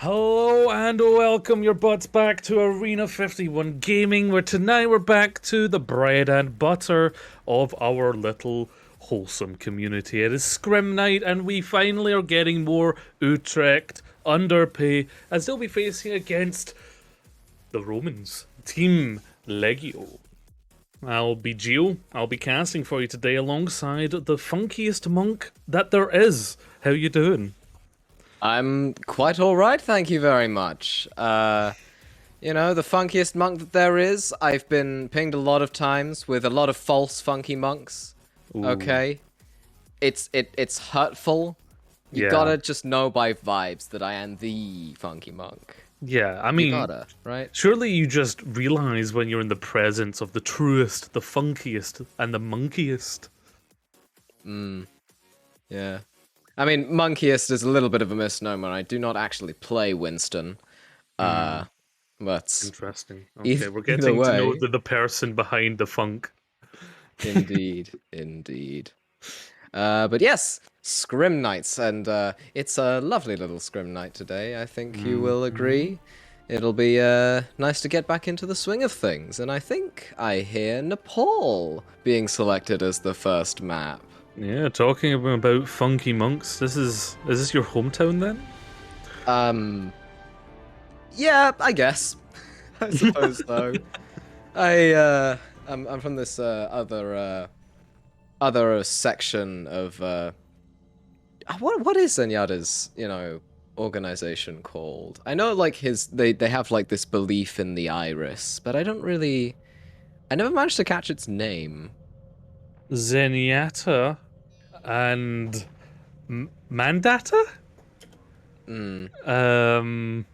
Hello and welcome your butts back to Arena 51 Gaming, where tonight we're back to the bread and butter of our little wholesome community. It is Scrim Night, and we finally are getting more Utrecht Underpay as they'll be facing against the Romans, Team Legio. I'll be Gio. I'll be casting for you today alongside the funkiest monk that there is. How you doing? I'm quite alright, thank you very much. The funkiest monk that there is. I've been pinged a lot of times with a lot of false funky monks. Ooh, Okay? It's hurtful. You yeah. gotta just know by vibes that I am the funky monk. Yeah, I You mean, gotta, right? surely you just realize when you're in the presence of the truest, the funkiest, and the monkiest. Yeah. I mean, monkiest is a little bit of a misnomer. I do not actually play Winston. Hmm, Uh, but interesting. Okay, either, we're either getting to know way, the person behind the funk. indeed, indeed. But yes, Scrim Nights, and it's a lovely little Scrim Night today. I think you will Hmm. agree. It'll be nice to get back into the swing of things, and I think I hear Nepal being selected as the first map. Yeah, talking about funky monks. Is this your hometown then? Um, yeah, I guess. I suppose so. I I'm from this other section of what is Zenyatta's, organization called? I know like they have like this belief in the iris, but I never managed to catch its name. Zenyatta and Mandata? Mm. Um,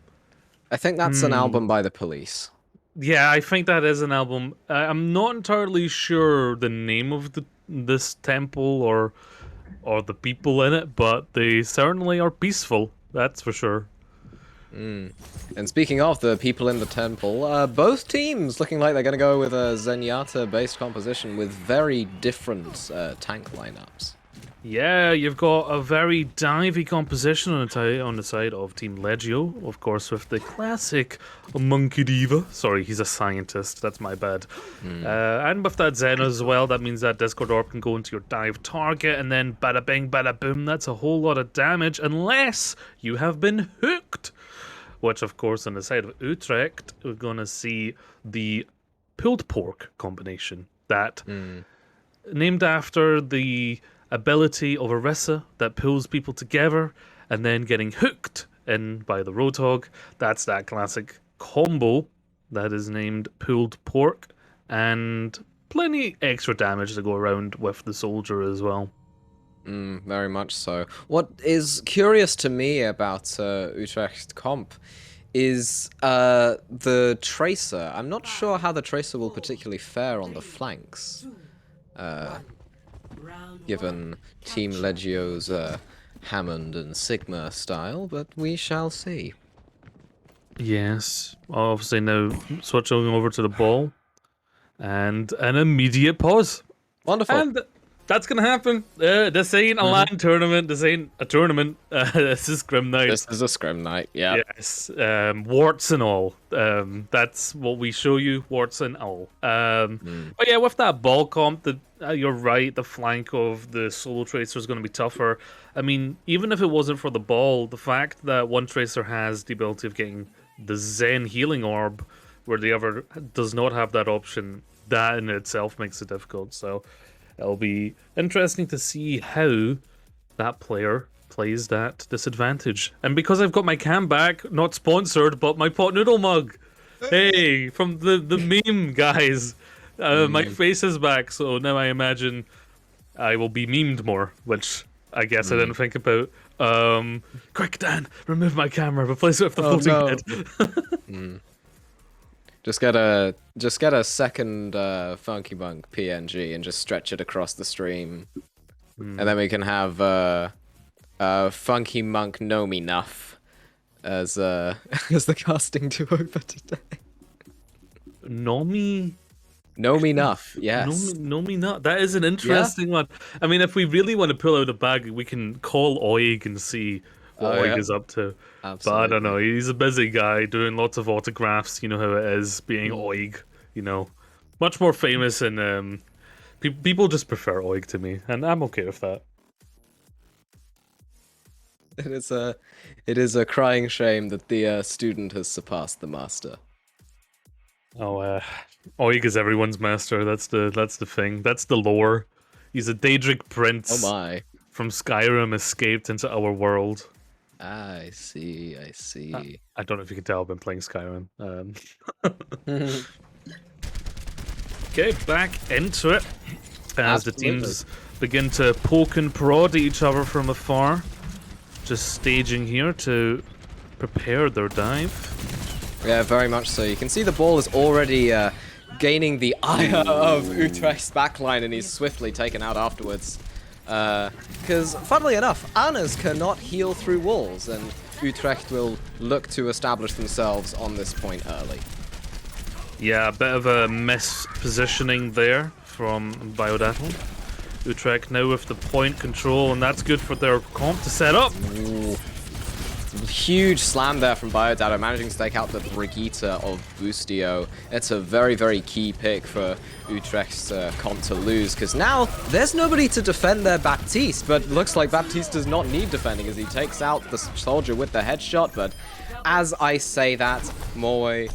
I think that's an album hmm. by the Police. Yeah, I think that is an album. I'm not entirely sure the name of this temple or the people in it, but they certainly are peaceful. That's for sure. Mm. And speaking of the people in the temple, both teams looking like they're going to go with a Zenyatta-based composition with very different tank lineups. Yeah, you've got a very divey composition on the side of Team Legio, of course, with the classic Monkey Diva. Sorry, he's a scientist. That's my bad. Mm. And with that Zen as well, that means that Discord Orb can go into your dive target, and then bada bing, bada boom. That's a whole lot of damage, unless you have been hooked. Which, of course, on the side of Utrecht, we're going to see the pulled pork combination. That Mm. named after the ability of Orisa that pulls people together and then getting hooked in by the Roadhog. That's that classic combo that is named pulled pork, and plenty extra damage to go around with the soldier as well. Very much so. What is curious to me about Utrecht Comp is the Tracer. I'm not sure how the Tracer will particularly fare on the flanks, uh, given Team Legio's Hammond and Sigma style, but we shall see. Yes, obviously now switching over to the ball and an immediate pause. Wonderful. And that's gonna happen. This ain't a Hmm. LAN tournament. This ain't a tournament. This is Grim Night. This is a Scrim Night. Yep. Yes, warts and all. That's what we show you, warts and all. Mm. But yeah, with that ball comp, you're right. The flank of the solo tracer is going to be tougher. I mean, even if it wasn't for the ball, the fact that one tracer has the ability of getting the Zen healing orb, where the other does not have that option, that in itself makes it difficult. So it'll be interesting to see how that player plays that disadvantage. And because I've got my cam back, not sponsored, but my pot noodle mug. Hey, from the meme guys. My Mm. face is back, so now I imagine I will be memed more, which I guess I didn't Mm. think about. Quick, Dan, remove my camera, replace it with the Oh floating no. head. Mm. Just get a second Funky Monk PNG and just stretch it across the stream, and then we can have Funky Monk Know Me Nuff as as the casting duo for today. Nomi, Know Me Nuff, Nomi, yes, Nomi not. That is an yeah. interesting one. I mean, if we really want to pull out a bag, we can call Oig and see what Oh, Oig yeah. is up to. But I don't know, Absolutely. he's a busy guy doing lots of autographs. You know how it is being Mm. Oig. You know, much more famous and people just prefer Oig to me, and I'm okay with that. It is a crying shame that the student has surpassed the master. Oh, Oig is everyone's master. That's the thing. That's the lore. He's a Daedric Oh prince my. from Skyrim escaped into our world. I see, I see. I don't know if you can tell I've been playing Skyrim. Okay, back into it as the Absolutely. teams begin to poke and prod at each other from afar. Just staging here to prepare their dive. Yeah, very much so. You can see the ball is already gaining the ire of Utrecht's backline, and he's swiftly taken out afterwards. Because, funnily enough, Annas cannot heal through walls, and Utrecht will look to establish themselves on this point early. Yeah, a bit of a mispositioning there from Biodatl. Utrecht now with the point control, and that's good for their comp to set up. Ooh. Huge slam there from Biodata, managing to take out the Brigitte of Boostio. It's a very, very key pick for Utrecht's comp to lose, because now there's nobody to defend their Baptiste, but looks like Baptiste does not need defending as he takes out the soldier with the headshot. But as I say that, Morway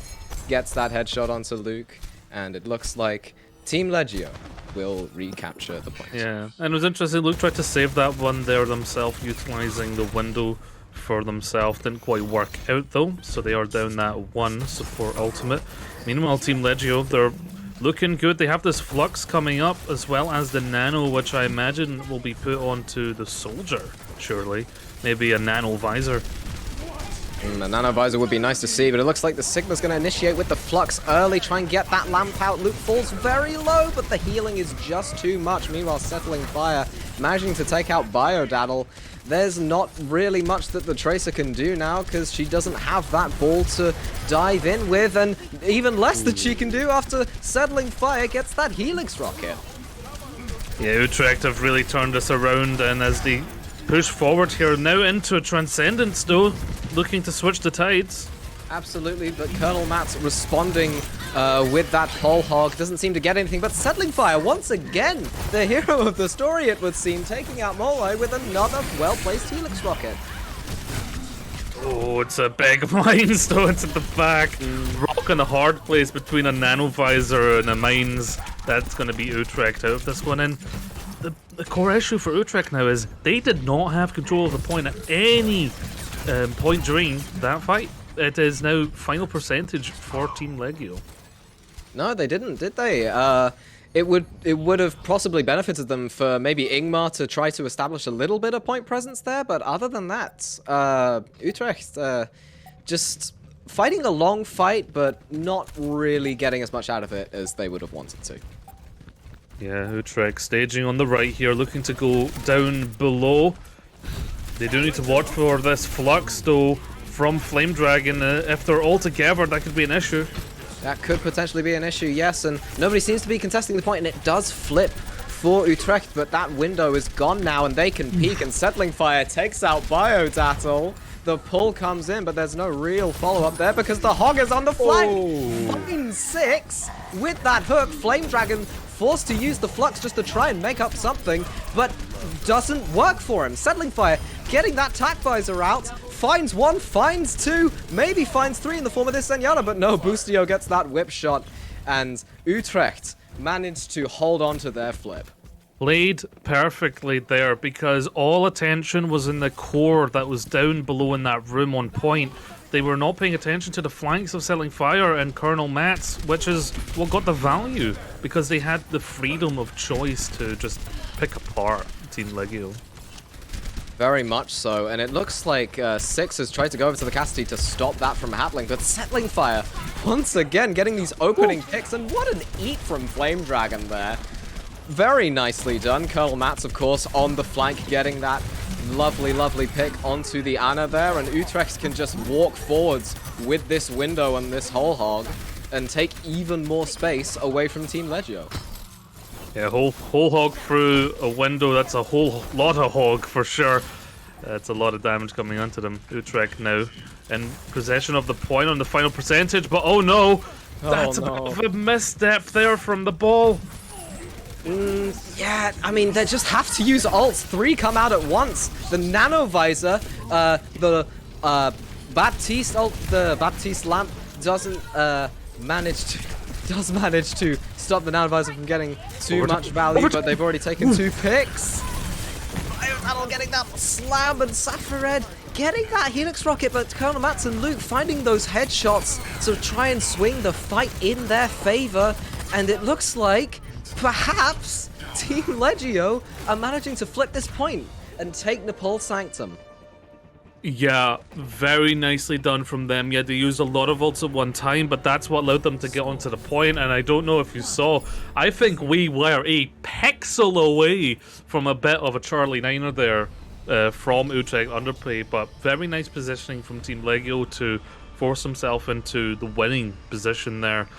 gets that headshot onto Luke, and it looks like Team Legio will recapture the point. Yeah, and it was interesting. Luke tried to save that one there themselves, utilizing the window for themselves. Didn't quite work out though, so they are down that one support ultimate. Meanwhile, Team Legio, they're looking good. They have this flux coming up as well as the nano, which I imagine will be put onto the soldier, surely. Maybe a nano visor. A nano visor would be nice to see, but it looks like the Sigma's going to initiate with the flux early, try and get that lamp out. Luke falls very low, but the healing is just too much. Meanwhile, settling fire, managing to take out Biodaddle. There's not really much that the Tracer can do now, because she doesn't have that ball to dive in with, and even less that she can do after settling fire gets that Helix rocket. Yeah, Utrecht have really turned this around, and as they push forward here, now into a Transcendence though, looking to switch the tides. Absolutely, but Colonel Matt's responding with that whole hog. Doesn't seem to get anything, but settling fire once again. The hero of the story, it would seem, taking out Molai with another well-placed Helix rocket. Oh, it's a big mines though, it's at the back. Rock in a hard place between a nano visor and a mines. That's going to be Utrecht out of this one. And the core issue for Utrecht now is they did not have control of the point at any point during that fight. It is now final percentage for Team Legio. No, they didn't, did they? It would have possibly benefited them for maybe Ingmar to try to establish a little bit of point presence there, but other than that, Utrecht just fighting a long fight, but not really getting as much out of it as they would have wanted to. Yeah, Utrecht staging on the right here, looking to go down below. They do need to watch for this flux though from Flame Dragon. If they're all together, that could be an issue. That could potentially be an issue, yes, and nobody seems to be contesting the point, and it does flip for Utrecht, but that window is gone now, and they can peek, and Settling Fire takes out Biodatl. The pull comes in, but there's no real follow-up there because the hog is on the flank. Fine 6 with that hook. Flame Dragon forced to use the flux just to try and make up something, but doesn't work for him. Settling Fire getting that tack visor out. Finds 1, finds 2, maybe finds 3 in the form of this Zenyatta, but no, Boostio gets that whip shot, and Utrecht managed to hold on to their flip. Played perfectly there because all attention was in the core that was down below in that room on point. They were not paying attention to the flanks of Settling Fire and Colonel Mats, which is what got the value because they had the freedom of choice to just pick apart Team Legio. Very much so, and it looks like Six has tried to go over to the Cassidy to stop that from happening, but Settling Fire, once again, getting these opening picks, and what an eat from Flame Dragon there. Very nicely done. Colonel Mats, of course, on the flank, getting that lovely, lovely pick onto the Ana there, and Utrecht can just walk forwards with this window and this whole hog, and take even more space away from Team Legio. Yeah, whole hog through a window, that's a whole lot of hog for sure. That's a lot of damage coming onto them. Utrecht now in possession of the point on the final percentage, but oh no! That's a bit of a misstep there from the ball. Yeah, I mean, they just have to use ults. 3 come out at once. The Nano Visor, the Baptiste ult, the Baptiste lamp doesn't manage to stop the Nano Visor from getting too much value, but they've already taken 2 picks. Battle getting that slam, and Safared getting that Helix Rocket, but Colonel Mats and Luke finding those headshots to try and swing the fight in their favor, and it looks like perhaps Team Legio are managing to flip this point and take Nepal Sanctum. Yeah, very nicely done from them. Yeah, they used a lot of ults at one time, but that's what allowed them to get onto the point. And I don't know if you saw, I think we were a pixel away from a bit of a Charlie Niner there from Utrecht Underpay, but very nice positioning from Team Legio to force himself into the winning position there.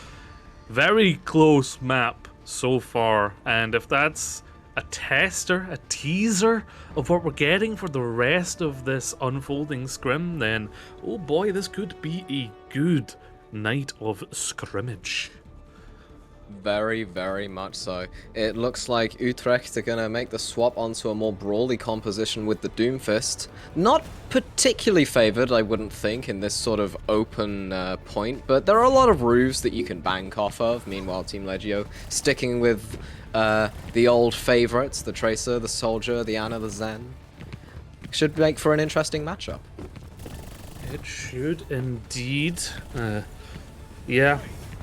Very close map so far, and if that's a tester, a teaser of what we're getting for the rest of this unfolding scrim, then oh boy, this could be a good night of scrimmage. Very, very much so. It looks like Utrecht are gonna make the swap onto a more brawly composition with the Doomfist. Not particularly favored, I wouldn't think, in this sort of open point, but there are a lot of roofs that you can bank off of. Meanwhile, Team Legio sticking with the old favorites, the Tracer, the Soldier, the Ana, the Zen. Should make for an interesting matchup. It should indeed. Yeah.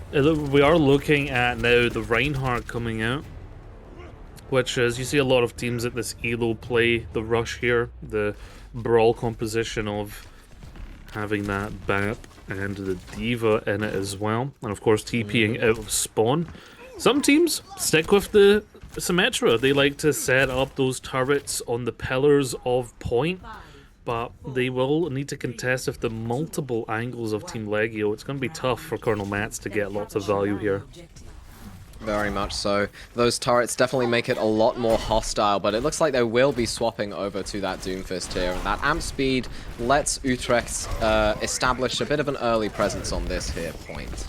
We are looking at now the Reinhardt coming out, which is, you see a lot of teams at this elo play the rush here, the brawl composition of having that BAP and the Diva in it as well, and of course TPing out of spawn. Some teams stick with the Symmetra. They like to set up those turrets on the pillars of point, but they will need to contest with the multiple angles of Team Legio. It's going to be tough for Colonel Mats to get lots of value here. Very much so. Those turrets definitely make it a lot more hostile, but it looks like they will be swapping over to that Doomfist here. And that amp speed lets Utrecht establish a bit of an early presence on this here point.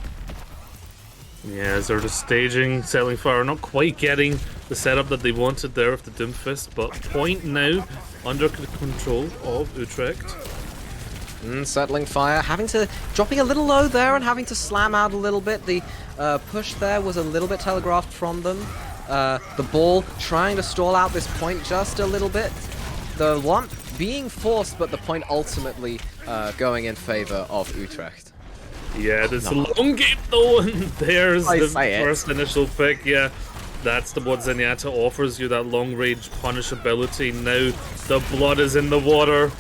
Yeah, as they're just staging, settling fire, not quite getting the setup that they wanted there with the Doomfist, but point now under control of Utrecht. Settling fire, dropping a little low there and having to slam out a little bit. The push there was a little bit telegraphed from them. The ball trying to stall out this point just a little bit. The lump being forced, but the point ultimately going in favor of Utrecht. Yeah, there's a long game though, and there's the first initial pick. Yeah, that's what Zenyatta offers you, that long-range punish ability. Now the blood is in the water.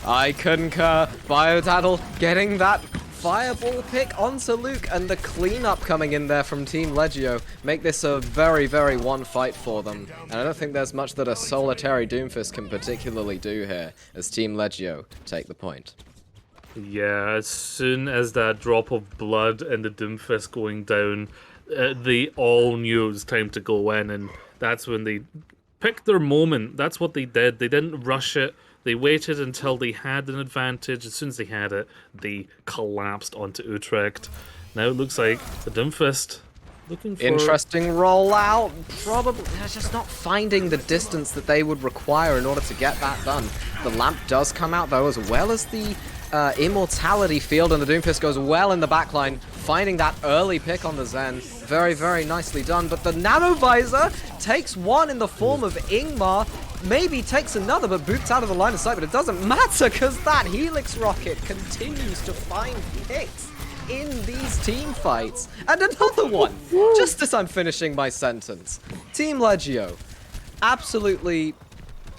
I concur. Biodaddle getting that fireball pick onto Luke, and the cleanup coming in there from Team Legio make this a very, very one fight for them. And I don't think there's much that a solitary Doomfist can particularly do here, as Team Legio take the point. Yeah, as soon as that drop of blood and the Doomfist going down, they all knew it was time to go in, and that's when they picked their moment. That's what they did. They didn't rush it. They waited until they had an advantage. As soon as they had it, they collapsed onto Utrecht. Now it looks like the Doomfist looking for... Interesting rollout. Probably they're just not finding the distance that they would require in order to get that done. The lamp does come out though, as well as the Immortality field, and the Doomfist goes well in the backline, finding that early pick on the Zen. Very, very nicely done, but the Nano Visor takes one in the form of Ingmar, maybe takes another, but boots out of the line of sight, but it doesn't matter, because that Helix Rocket continues to find picks in these team fights. And another one, just as I'm finishing my sentence. Team Legio, absolutely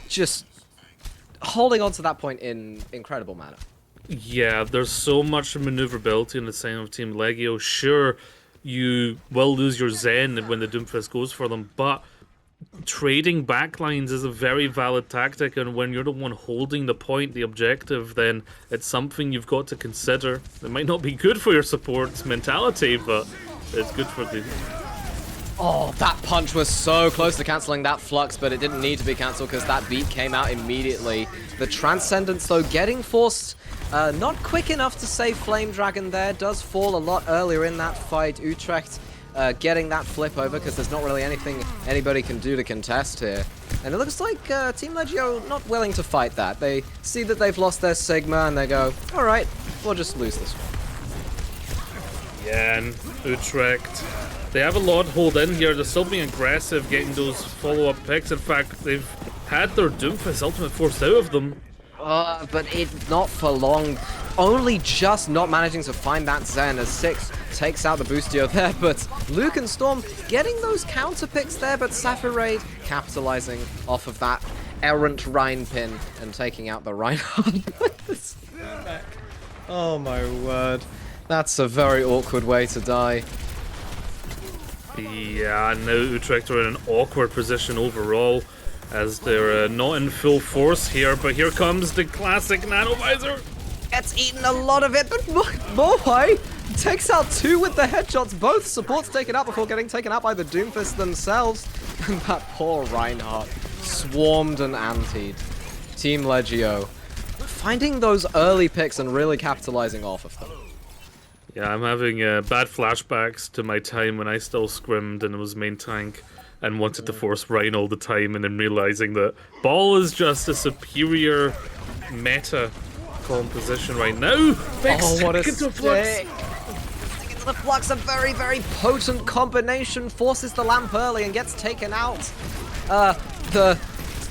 just holding on to that point in incredible manner. Yeah, there's so much maneuverability in the sign of Team Legio. Sure, you will lose your Zen when the Doomfist goes for them, but trading backlines is a very valid tactic, and when you're the one holding the point, the objective, then it's something you've got to consider. It might not be good for your support's mentality, but it's good for the Oh, that punch was so close to cancelling that flux, but it didn't need to be cancelled because that beat came out immediately. The Transcendence, though, getting forced not quick enough to save Flame Dragon there, does fall a lot earlier in that fight. Utrecht getting that flip over because there's not really anything anybody can do to contest here. And it looks like Team Legio not willing to fight that. They see that they've lost their Sigma and they go, alright, we'll just lose this one. Yeah, and Utrecht, they have a lot hold in here. They're still being aggressive, getting those follow-up picks. In fact, they've had their Doomfist ultimate forced out of them. But not for long. Only just not managing to find that Zen as 6 takes out the Boostio there, but Luke and Storm getting those counter picks there, but Saphirade capitalizing off of that errant Rhine pin and taking out the Reinhardt. Oh my word. That's a very awkward way to die. Yeah, now Utrecht are in an awkward position overall, as they're not in full force here, but here comes the classic Nanovisor. Gets eaten a lot of it, but Mohai takes out 2 with the headshots. Both supports taken out before getting taken out by the Doomfist themselves. And that poor Reinhardt swarmed and antied. Team Legio finding those early picks and really capitalizing off of them. Yeah, I'm having bad flashbacks to my time when I still scrimmed and was main tank and wanted to force Rhine all the time, and then realizing that Ball is just a superior meta composition right now. What a stick! Flux. Into the Flux, a very, very potent combination, forces the lamp early and gets taken out. The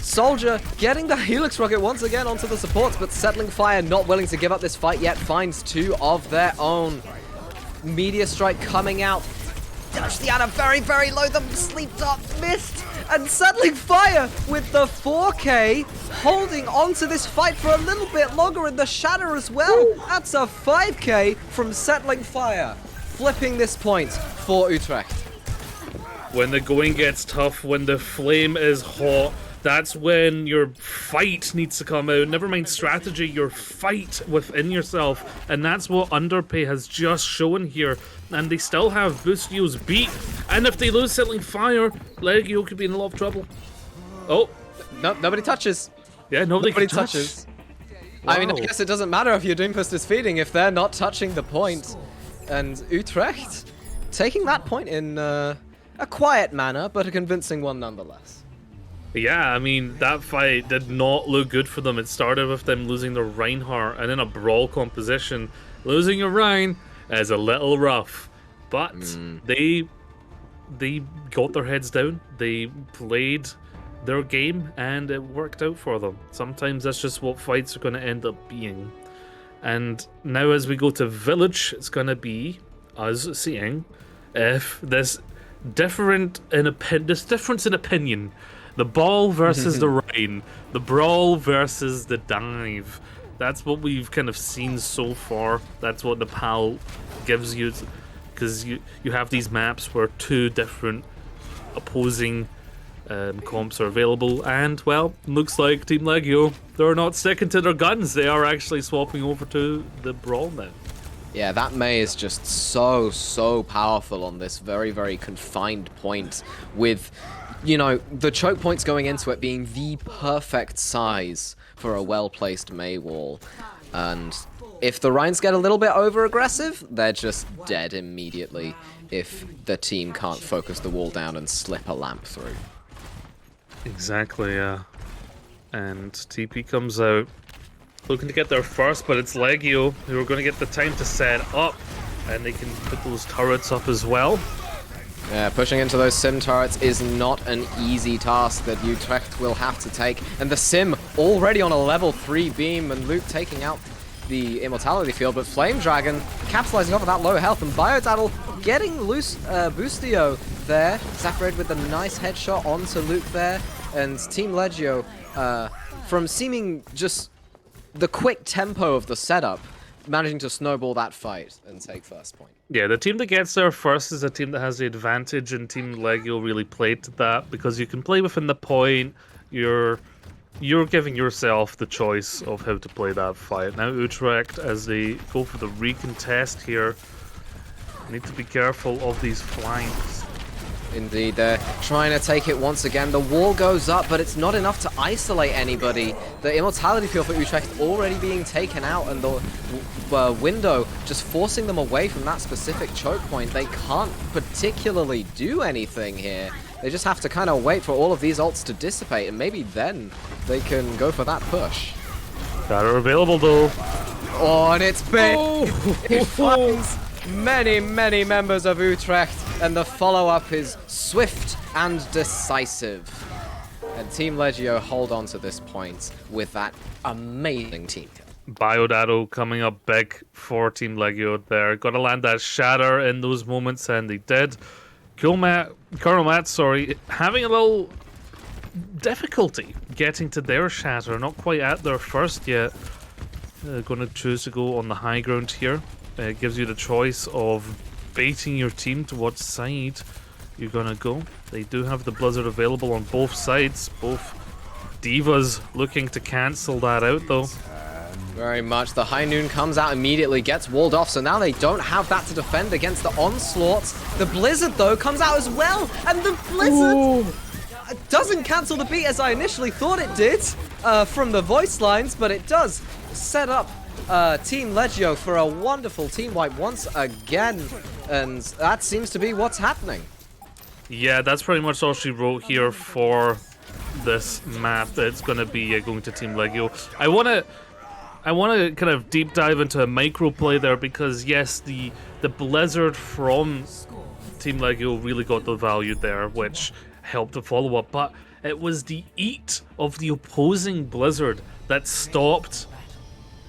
Soldier getting the Helix Rocket once again onto the supports, but Settling Fire not willing to give up this fight yet, finds 2 of their own. Meteor Strike coming out. Dash the Ana very, very low. The Sleep Dart missed. And Settling Fire with the 4K holding onto this fight for a little bit longer in the Shatter as well. Ooh. That's a 5K from Settling Fire. Flipping this point for Utrecht. When the going gets tough, when the flame is hot, that's when your fight needs to come out. Never mind strategy, your fight within yourself. And that's what Underpay has just shown here. And they still have Boostio's beat. And if they lose Settling Fire, Legio could be in a lot of trouble. Oh. No, nobody touches. Yeah, nobody touches. Wow. I mean, I guess it doesn't matter if your Doomfist is feeding if they're not touching the point. And Utrecht taking that point in a quiet manner, but a convincing one nonetheless. Yeah, I mean, that fight did not look good for them. It started with them losing their Reinhardt, and in a brawl composition, losing your Rhine is a little rough. But they got their heads down, they played their game, and it worked out for them. Sometimes that's just what fights are going to end up being. And now as we go to Village, it's going to be us seeing if this difference in opinion, the ball versus the Rhine, the brawl versus the dive. That's what we've kind of seen so far. That's what Nepal gives you, because you have these maps where 2 different opposing comps are available, and well, looks like Team Legio, they're not sticking to their guns. They are actually swapping over to the brawl now. Yeah, that Mei is just so powerful on this very, very confined point, with, you know, the choke points going into it being the perfect size for a well-placed Mei wall. And if the Rhines get a little bit over-aggressive, they're just dead immediately if the team can't focus the wall down and slip a lamp through. Exactly, yeah. And TP comes out, looking to get there first, but it's Legio who are going to get the time to set up, and they can put those turrets up as well. Yeah, pushing into those Sim turrets is not an easy task that Utrecht will have to take. And the Sim already on a level 3 beam, and Luke taking out the Immortality Field, but Flame Dragon capitalizing off of that low health, and Biodaddle getting loose Boostio there. Saphirade with a nice headshot onto Luke there, and Team Legio, from seeming just the quick tempo of the setup, managing to snowball that fight and take first point. Yeah, the team that gets there first is a team that has the advantage, and Team Legio really played to that, because you can play within the point. You're giving yourself the choice of how to play that fight. Now Utrecht, as they go for the recontest here, need to be careful of these flanks. Indeed, they're trying to take it once again. The wall goes up, but it's not enough to isolate anybody. The immortality field for Utrecht already being taken out, and the window just forcing them away from that specific choke point. They can't particularly do anything here. They just have to kind of wait for all of these ults to dissipate, and maybe then they can go for that push. That are available though. Oh, and it's big. It finds many members of Utrecht, and the follow-up is swift and decisive. And Team Legio hold on to this point with that amazing team kill. Biodado coming up big for Team Legio there. Got to land that shatter in those moments, and they did. Colonel Matt, sorry, having a little difficulty getting to their shatter. Not quite at their first yet. Going to choose to go on the high ground here. It gives you the choice of baiting your team to what side you're going to go. They do have the Blizzard available on both sides. Both Divas looking to cancel that out though. Very much. The High Noon comes out immediately, gets walled off, so now they don't have that to defend against the onslaughts. The Blizzard, though, comes out as well, and the Blizzard doesn't cancel the beat as I initially thought it did from the voice lines, but it does set up Team Legio for a wonderful team wipe once again, and that seems to be what's happening. Yeah, that's pretty much all she wrote here for this map. It's going to be going to Team Legio. I want to kind of deep dive into a micro play there because yes, the Blizzard from Team Legio really got the value there, which helped the follow up. But it was the eat of the opposing Blizzard that stopped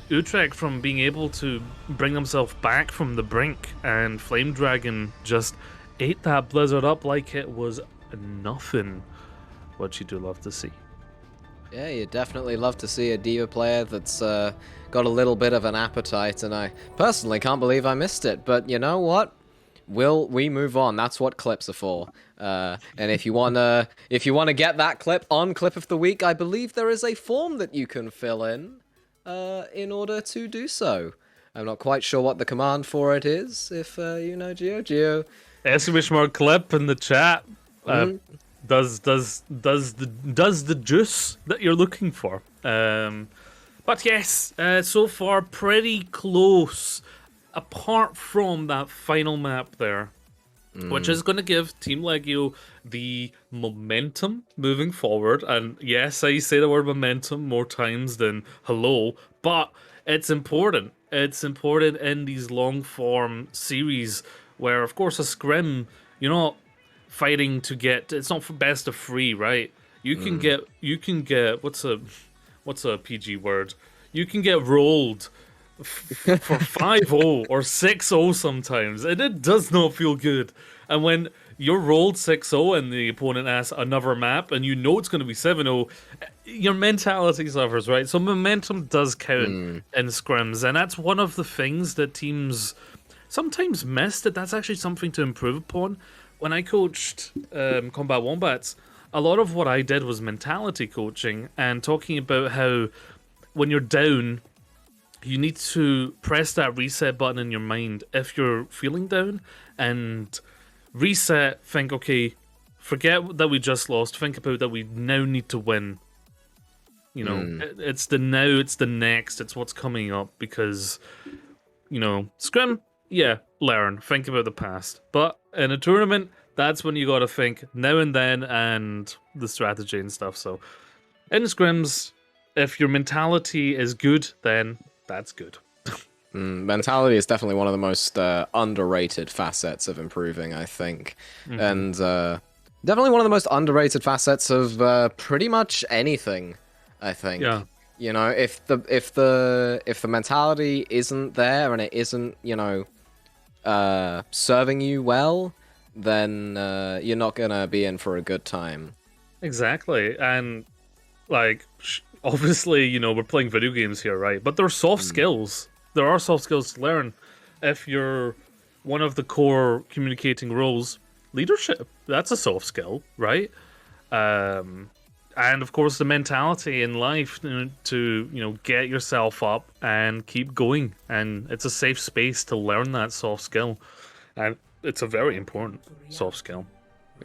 Utrecht from being able to bring themselves back from the brink, and Flame Dragon just ate that Blizzard up like it was nothing. What you do love to see. Yeah, you definitely love to see a Diva player that's got a little bit of an appetite, and I personally can't believe I missed it. But you know what? We move on. That's what clips are for. And if you wanna get that clip on Clip of the Week, I believe there is a form that you can fill in order to do so. I'm not quite sure what the command for it is. If you know, Geo. Exclamation mark clip in the chat. Does the juice that you're looking for. But yes, so far pretty close. Apart from that final map there, which is going to give Team Legio the momentum moving forward. And yes, I say the word momentum more times than hello, but it's important. It's important in these long form series where, of course, a scrim, you're not fighting to get, it's not for best of 3, right? You can get what's a PG word? You can get rolled for 5-0 or 6-0 sometimes, and it does not feel good. And when you're rolled 6-0 and the opponent asks another map and you know it's going to be 7-0, your mentality suffers, right? So momentum does count in scrims, and that's one of the things that teams sometimes miss, that's actually something to improve upon. When I coached Combat Wombats, a lot of what I did was mentality coaching and talking about how when you're down, you need to press that reset button in your mind if you're feeling down and reset, think, okay, forget that we just lost, think about that we now need to win. You know, it's the now, it's the next, it's what's coming up because, you know, scrim, yeah, learn, think about the past. But in a tournament, that's when you gotta think now and then and the strategy and stuff. So in scrims, if your mentality is good, then that's good. Mentality is definitely one of the most underrated facets of improving, I think. And definitely one of the most underrated facets of pretty much anything, I think. Yeah. You know, if the mentality isn't there and it isn't, you know, serving you well, then you're not gonna be in for a good time. Exactly. And like obviously, you know, we're playing video games here, right? But there are soft skills. There are soft skills to learn. If you're one of the core communicating roles, leadership, that's a soft skill, right? And of course, the mentality in life to, you know, get yourself up and keep going. And it's a safe space to learn that soft skill. And it's a very important soft skill.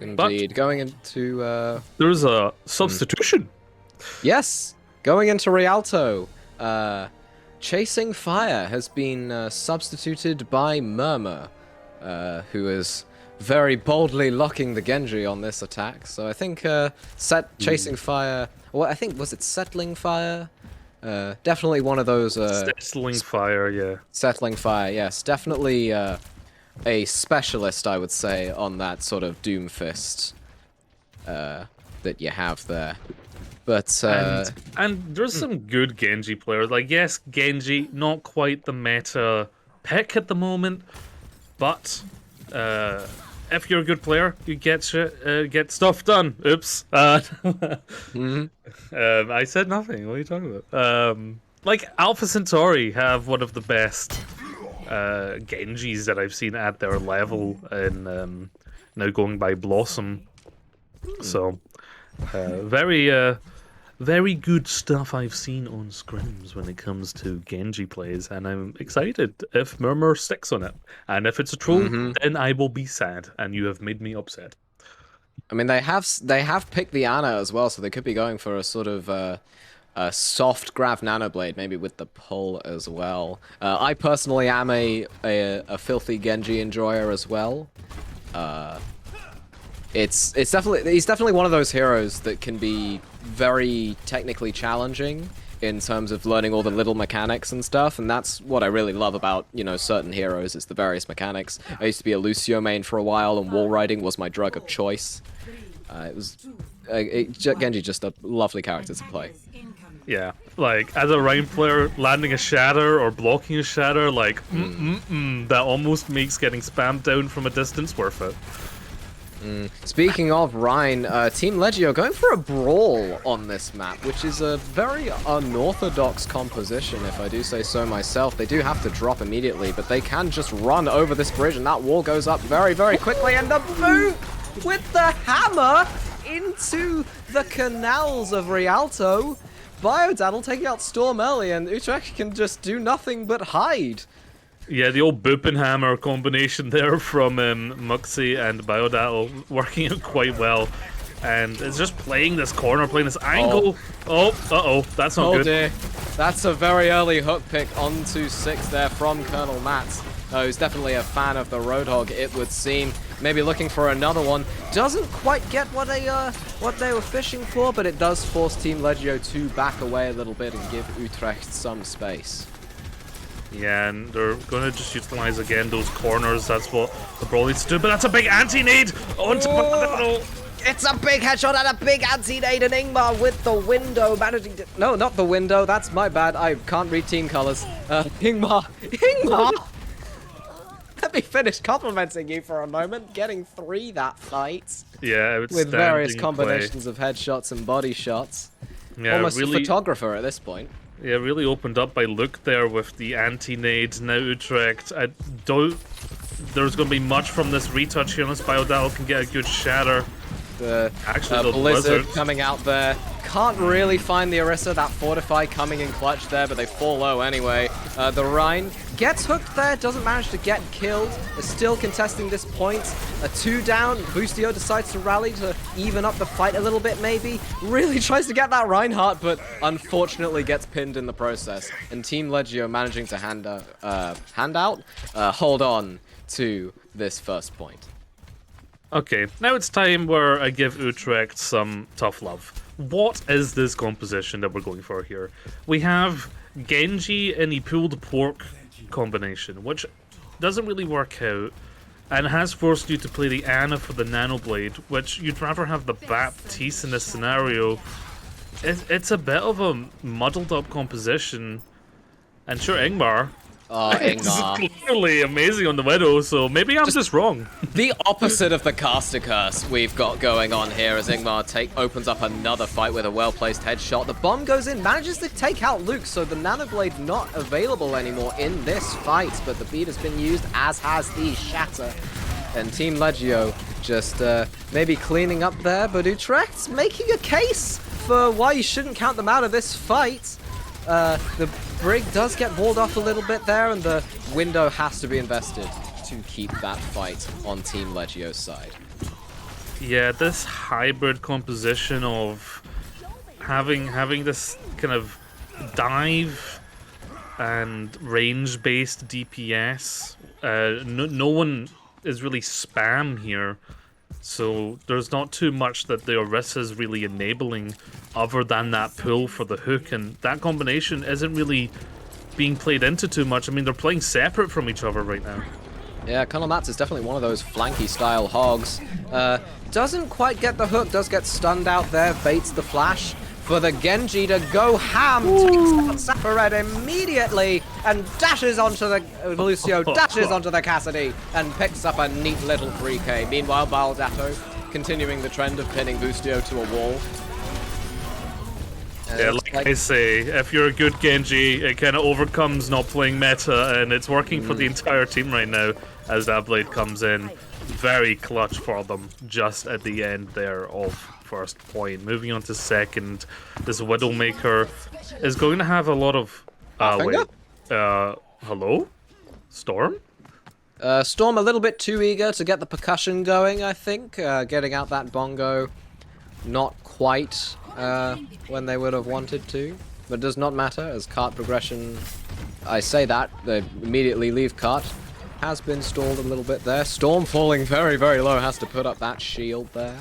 Indeed. Going into... There's a substitution. Yes! Going into Rialto. Chasing Fire has been substituted by Murmur, who is very boldly locking the Genji on this attack. So I think Chasing Fire... Well, I think, was it Settling Fire? Definitely one of those... Settling Fire, yeah. Settling Fire, yes. Definitely a specialist, I would say, on that sort of Doomfist that you have there. But and there's some good Genji players. Like, yes, Genji, not quite the meta pick at the moment, but if you're a good player, you get stuff done. Oops. I said nothing. What are you talking about? Like, Alpha Centauri have one of the best Genjis that I've seen at their level in now going by Blossom. So, very good stuff I've seen on scrims when it comes to Genji plays, and I'm excited if Murmur sticks on it. And if it's a troll, then I will be sad, and you have made me upset. I mean, they have picked the Ana as well, so they could be going for a sort of a soft Grav Nanoblade, maybe with the pull as well. I personally am a filthy Genji enjoyer as well. He's definitely one of those heroes that can be very technically challenging in terms of learning all the little mechanics and stuff, and that's what I really love about, you know, certain heroes, is the various mechanics. I used to be a Lucio main for a while, and wall riding was my drug of choice. Genji just a lovely character to play. Yeah, like, as a Rhyme player, landing a Shatter or blocking a Shatter, like, that almost makes getting spammed down from a distance worth it. Speaking of Rhine, Team Legio going for a brawl on this map, which is a very unorthodox composition, if I do say so myself. They do have to drop immediately, but they can just run over this bridge, and that wall goes up very, very quickly, and the boot with the hammer into the canals of Rialto. Biodaddle taking out Storm early, and Utrecht can just do nothing but hide. Yeah, the old Boop and Hammer combination there from Muxie and Biodaddle working out quite well. And it's just playing this corner, playing this angle. Oh, that's not good. Oh dear. That's a very early hook pick onto 6 there from Colonel Matt, who's definitely a fan of the Roadhog, it would seem. Maybe looking for another one. Doesn't quite get what they were fishing for, but it does force Team Legio to back away a little bit and give Utrecht some space. Yeah, and they're going to just utilize again those corners. That's what the Brawl needs to do. But that's a big anti-nade onto Biodaddle. It's a big headshot and a big anti-nade, and Ingmar with the window managing to... No, not the window. That's my bad. I can't read team colors. Ingmar! Let me finish complimenting you for a moment. Getting 3 that fight. Yeah, with various combinations of headshots and body shots. Yeah, almost really, a photographer at this point. Yeah, really opened up by Luke there with the anti-nades. Now Utrecht, I doubt there's going to be much from this retouch here unless Biodaddle can get a good shatter. The Actually, Blizzard coming out there. Can't really find the Orisa. That Fortify coming in clutch there, but they fall low anyway. The Rhine gets hooked there, doesn't manage to get killed. They're still contesting this point. A 2 down. Boostio decides to rally to even up the fight a little bit, maybe. Really tries to get that Reinhardt, but unfortunately gets pinned in the process. And Team Legio managing to hold on to this first point. Okay, now it's time where I give Utrecht some tough love. What is this composition that we're going for here? We have Genji and a pulled pork combination, which doesn't really work out, and has forced you to play the Ana for the Nanoblade, which you'd rather have the Baptiste in this scenario. It's a bit of a muddled up composition, and sure, Ingmar. Ingmar. It's clearly amazing on the Widow, so maybe I'm just wrong. The opposite of the caster curse we've got going on here as Ingmar opens up another fight with a well-placed headshot. The bomb goes in, manages to take out Luke, so the Nanoblade not available anymore in this fight, but the beat has been used, as has the Shatter. And Team Legio just maybe cleaning up there, but Utrecht's making a case for why you shouldn't count them out of this fight. The Brig does get walled off a little bit there, and the window has to be invested to keep that fight on Team Legio's side. Yeah, this hybrid composition of having this kind of dive and range-based DPS. No one is really spam here, so there's not too much that the Orisa's really enabling other than that pull for the hook, and that combination isn't really being played into too much. I mean, they're playing separate from each other right now. Yeah, Colonel Mats is definitely one of those flanky-style hogs. Doesn't quite get the hook, does get stunned out there, baits the flash for the Genji to go ham, takes out Safared immediately, and dashes onto the Lucio, dashes onto the Cassidy, and picks up a neat little 3K. Meanwhile, Baldato continuing the trend of pinning Bustio to a wall. Yeah, like I say, if you're a good Genji, it kind of overcomes not playing meta, and it's working for the entire team right now as that blade comes in. Very clutch for them just at the end there of first point. Moving on to second, this Widowmaker is going to have a lot of... hello? Storm? Storm a little bit too eager to get the percussion going, I think. Getting out that bongo, not quite when they would have wanted to. But does not matter, as cart progression... I say that, they immediately leave cart. Has been stalled a little bit there. Storm falling very, very low, has to put up that shield there.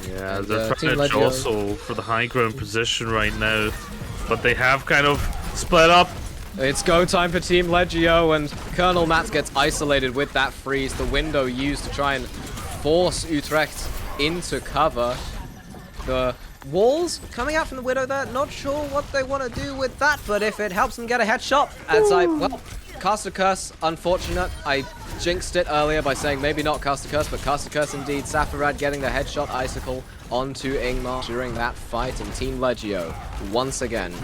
Yeah, they're trying to jostle for the high ground position right now, but they have kind of split up. It's go time for Team Legio, and Colonel Mats gets isolated with that freeze. The window used to try and force Utrecht into cover. The walls coming out from the Widow there, not sure what they want to do with that, but if it helps them get a headshot, well, cast a curse, unfortunate. I jinxed it earlier by saying maybe not cast a curse, but cast a curse indeed. Safarad getting the headshot icicle onto Ingmar during that fight, and Team Legio once again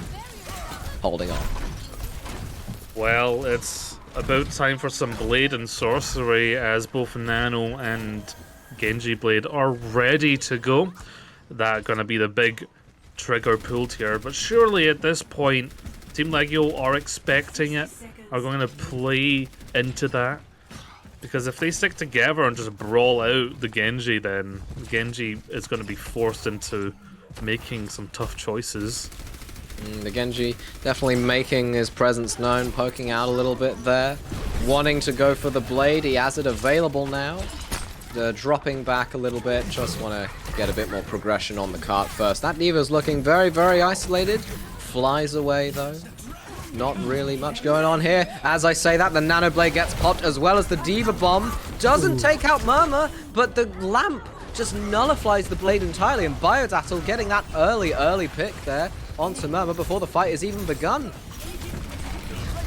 holding on. Well, it's about time for some blade and sorcery as both Nano and Genji Blade are ready to go. That's gonna be the big trigger pulled here, but surely at this point Team Legio are expecting it, are going to play into that. Because if they stick together and just brawl out the Genji, then Genji is going to be forced into making some tough choices. The Genji definitely making his presence known, poking out a little bit there. Wanting to go for the blade, he has it available now. Dropping back a little bit, just want to get a bit more progression on the cart first. That D.Va's looking very, very isolated. Flies away though. Not really much going on here. As I say that, the Nano Blade gets popped as well as the D.Va Bomb. Doesn't take out Murmur, but the lamp just nullifies the blade entirely, and Biodatl getting that early pick there onto Murmur before the fight has even begun.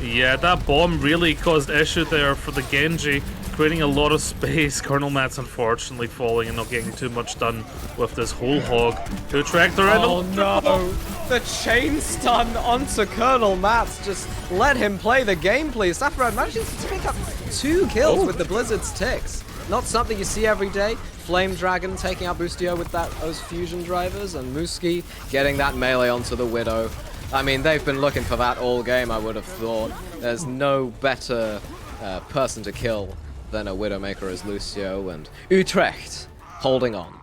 Yeah, that bomb really caused issue there for the Genji, creating a lot of space. Colonel Mats unfortunately falling and not getting too much done with this whole hog. Utrecht are in. Oh no! The chain stun onto Colonel Mats. Just let him play the game, please. Safarad manages to pick up 2 kills with the Blizzard's ticks. Not something you see every day. Flame Dragon taking out Bustio with those fusion drivers, and Muski getting that melee onto the Widow. I mean, they've been looking for that all game, I would have thought. There's no better person to kill than a Widowmaker as Lucio, and Utrecht holding on.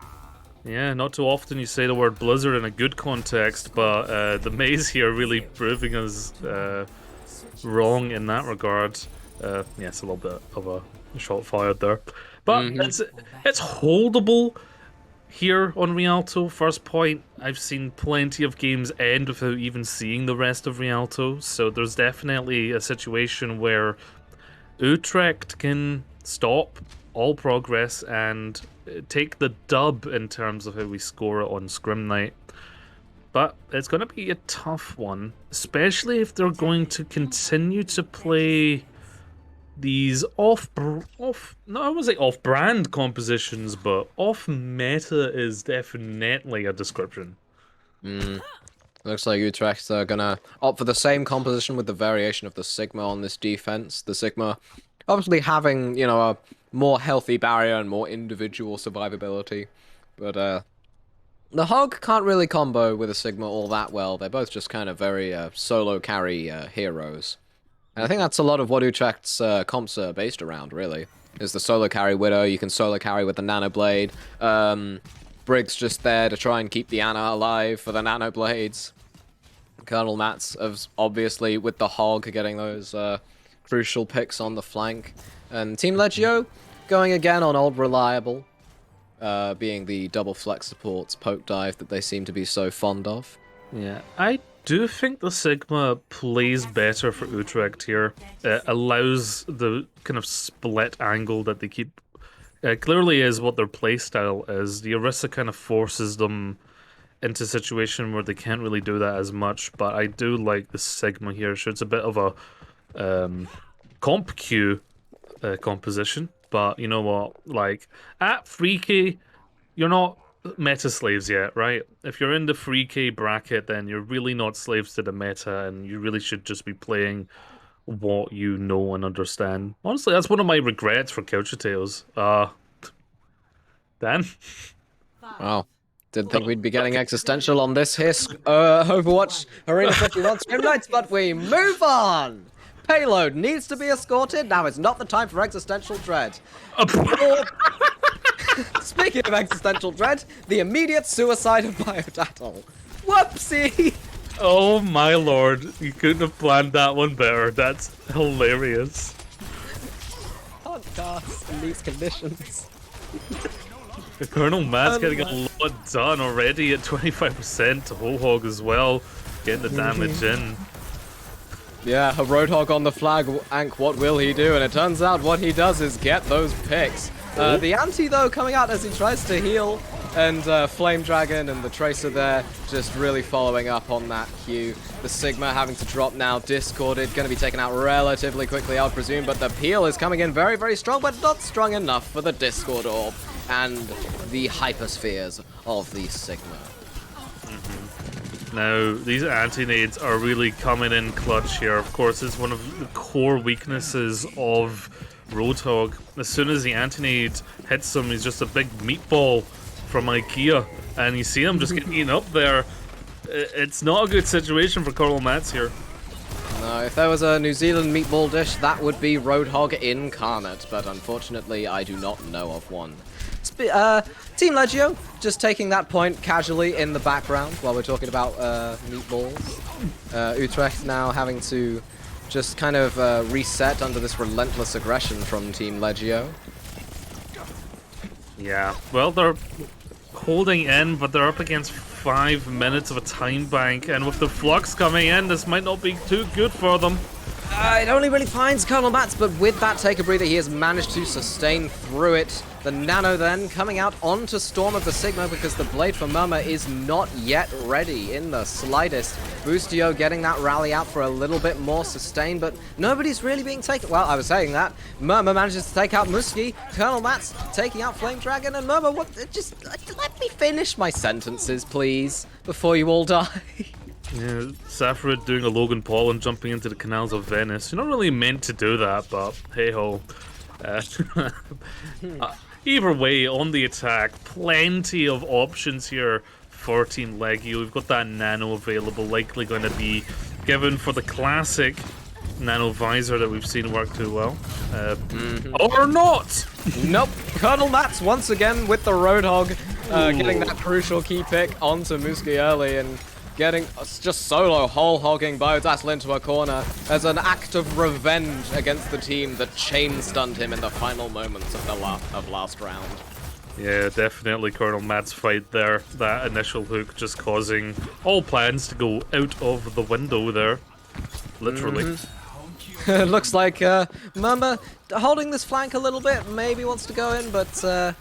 Yeah, not too often you say the word Blizzard in a good context, but the Maze here really proving us wrong in that regard. Yeah, it's a little bit of a shot fired there. But it's holdable here on Rialto. First point, I've seen plenty of games end without even seeing the rest of Rialto, so there's definitely a situation where Utrecht can stop all progress and take the dub in terms of how we score it on Scrim Night. But it's going to be a tough one, especially if they're going to continue to play these I wouldn't say off-brand compositions, but off-meta is definitely a description. Looks like Utrecht are gonna opt for the same composition with the variation of the Sigma on this defense. The Sigma obviously having, you know, a more healthy barrier and more individual survivability. But the Hog can't really combo with a Sigma all that well. They're both just kind of very solo carry heroes. And I think that's a lot of what Utrecht's comps are based around, really. is the solo carry Widow. You can solo carry with the Nano Blade. Briggs just there to try and keep the Ana alive for the Nano Blades. Colonel Mats, obviously, with the Hog, getting those crucial picks on the flank. And Team Legio going again on old reliable, being the double flex supports poke dive that they seem to be so fond of. Yeah, I do think the Sigma plays better for Utrecht here. It allows the kind of split angle that they keep. Clearly is what their playstyle is. The Orisa kind of forces them into a situation where they can't really do that as much, but I do like the Sigma here. So it's a bit of a comp queue composition, but you know what? Like, at 3K, you're not meta slaves yet, right? If you're in the 3K bracket, then you're really not slaves to the meta, and you really should just be playing what you know and understand. Honestly, that's one of my regrets for Couch Tales. Dan? Wow. Didn't think we'd be getting existential on this here, Overwatch Arena 51 Scrim Nights, but we move on! Payload needs to be escorted, now is not the time for existential dread. Speaking of existential dread, the immediate suicide of Biodatl. Whoopsie! Oh my lord, you couldn't have planned that one better. That's hilarious. Podcast in these conditions. Colonel Matt's getting a lot done already at 25% to Whole Hog as well, getting the damage in. Yeah, a Roadhog on the flag, Ank, what will he do? And it turns out what he does is get those picks. The anti, though, coming out as he tries to heal, and Flame Dragon and the Tracer there just really following up on that Q. The Sigma having to drop now, discorded, going to be taken out relatively quickly, I would presume, but the peel is coming in very, very strong, but not strong enough for the Discord Orb and the Hyperspheres of the Sigma. Now, these anti-nades are really coming in clutch here. Of course, it's one of the core weaknesses of Roadhog. As soon as the anti-nade hits him, he's just a big meatball from IKEA, and you see him just getting eaten up there. It's not a good situation for Colonel Mats here. No, if there was a New Zealand meatball dish, that would be Roadhog incarnate, but unfortunately I do not know of one. Team Legio, just taking that point casually in the background while we're talking about meatballs. Utrecht now having to just kind of reset under this relentless aggression from Team Legio. Yeah, well, they're holding in, but they're up against 5 minutes of a time bank, and with the flux coming in, this might not be too good for them. It only really finds Colonel Mats, but with that take a breather, he has managed to sustain through it. The Nano then coming out onto Storm of the Sigma because the Blade for Murmur is not yet ready in the slightest. Boostio getting that rally out for a little bit more sustain, but nobody's really being taken. Well, I was saying that. Murmur manages to take out Muskie. Colonel Mats taking out Flame Dragon, and Murmur, just let me finish my sentences, please, before you all die. Yeah, Saffron doing a Logan Paul and jumping into the canals of Venice. You're not really meant to do that, but hey-ho. Either way, on the attack, plenty of options here for Team Legio. We've got that Nano available, likely going to be given for the classic Nano Visor that we've seen work too well. Or not! Nope. Colonel Mats once again with the Roadhog, getting that crucial key pick onto Muskie early and getting just solo whole-hogging Biodatl into a corner as an act of revenge against the team that chain-stunned him in the final moments of the last round. Yeah, definitely Colonel Matt's fight there. That initial hook just causing all plans to go out of the window there. Literally. It looks like Murmur holding this flank a little bit, maybe wants to go in, but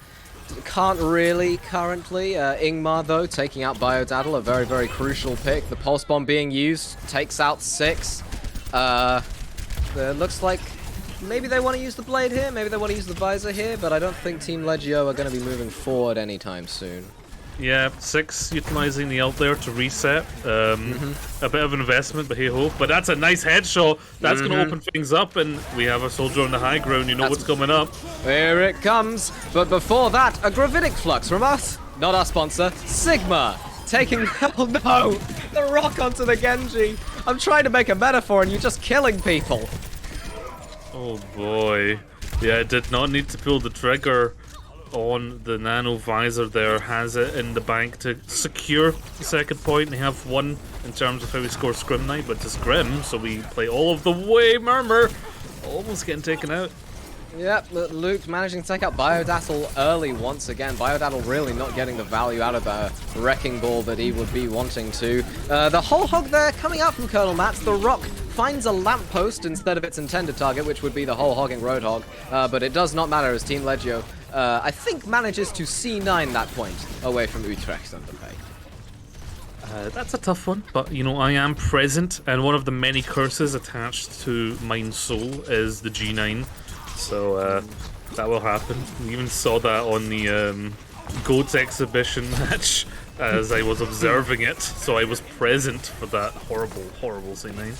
can't really currently. Ingmar, though, taking out Biodatl, a very, very crucial pick. The Pulse Bomb being used, takes out 6. It looks like maybe they want to use the Blade here, maybe they want to use the Visor here, but I don't think Team Legio are going to be moving forward anytime soon. Yeah, 6 utilizing the ult there to reset. A bit of an investment, but hey-ho. But that's a nice headshot. That's going to open things up, and we have a soldier on the high ground. You know what's coming up. Here it comes. But before that, a Gravitic Flux from us. Not our sponsor, Sigma. Taking... Oh no! The rock onto the Genji. I'm trying to make a metaphor, and you're just killing people. Oh boy. Yeah, did not need to pull the trigger on the nano visor there. Has it in the bank to secure the second point. They have one in terms of how we score Scrim Night, but to Scrim, so we play all of the way. Murmur almost getting taken out. Yep, Luke managing to take out Biodatl early once again. Biodatl really not getting the value out of the Wrecking Ball that he would be wanting to. The whole hog there coming out from Colonel Mats. The rock finds a lamppost instead of its intended target, which would be the whole hogging Roadhog. But it does not matter as Team Legio, I think, manages to C9 that point away from Utrecht Underpay. That's a tough one, but you know, I am present, and one of the many curses attached to Mind Soul is the G9. So that will happen. We even saw that on the GOATS exhibition match as I was observing it, so I was present for that horrible, horrible C9.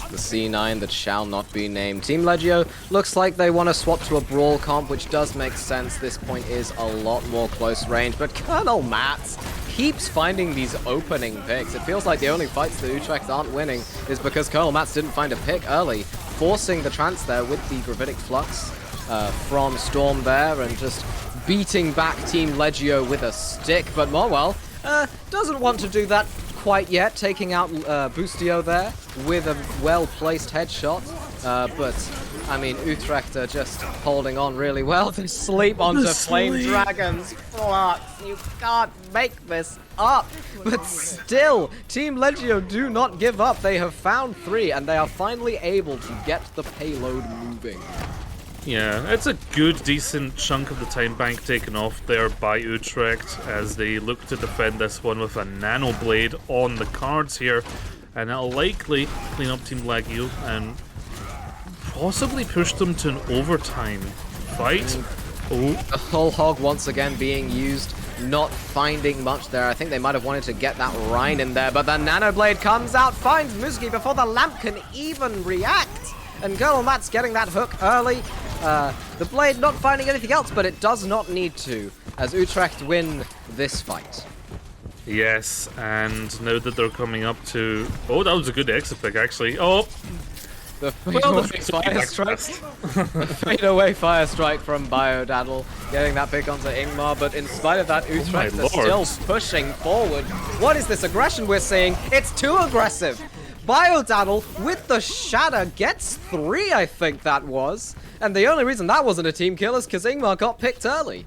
The C9 that shall not be named. Team Legio looks like they want to swap to a Brawl comp, which does make sense. This point is a lot more close range, but Colonel Mats keeps finding these opening picks. It feels like the only fights that Utrecht aren't winning is because Colonel Mats didn't find a pick early, forcing the trance there with the Gravitic Flux from Storm there and just beating back Team Legio with a stick. But Morwell doesn't want to do that quite yet, taking out Boostio there with a well-placed headshot. But, I mean, Utrecht are just holding on really well. They sleep onto Flame Dragon's Flux. You can't make this up. But still, Team Legio do not give up. They have found 3, and they are finally able to get the payload moving. Yeah, it's a good, decent chunk of the time bank taken off there by Utrecht as they look to defend this one with a Nano Blade on the cards here. And it'll likely clean up Team Legio and possibly push them to an overtime fight. Oh, The whole hog once again being used, not finding much there. I think they might have wanted to get that Rhine in there, but the Nano Blade comes out, finds Muski before the lamp can even react. And Colonel Mats getting that hook early. The Blade not finding anything else, but it does not need to, as Utrecht win this fight. yes, and now that they're coming up to... Oh, that was a good exit pick, actually. Oh, The well, fadeaway fire strike. Fadeaway fire strike from Biodatl, getting that pick onto Ingmar, but in spite of that, Utrecht are still pushing forward. What is this aggression we're seeing? It's too aggressive! Biodatl with the Shatter gets 3, I think that was. And the only reason that wasn't a team kill is because Ingmar got picked early.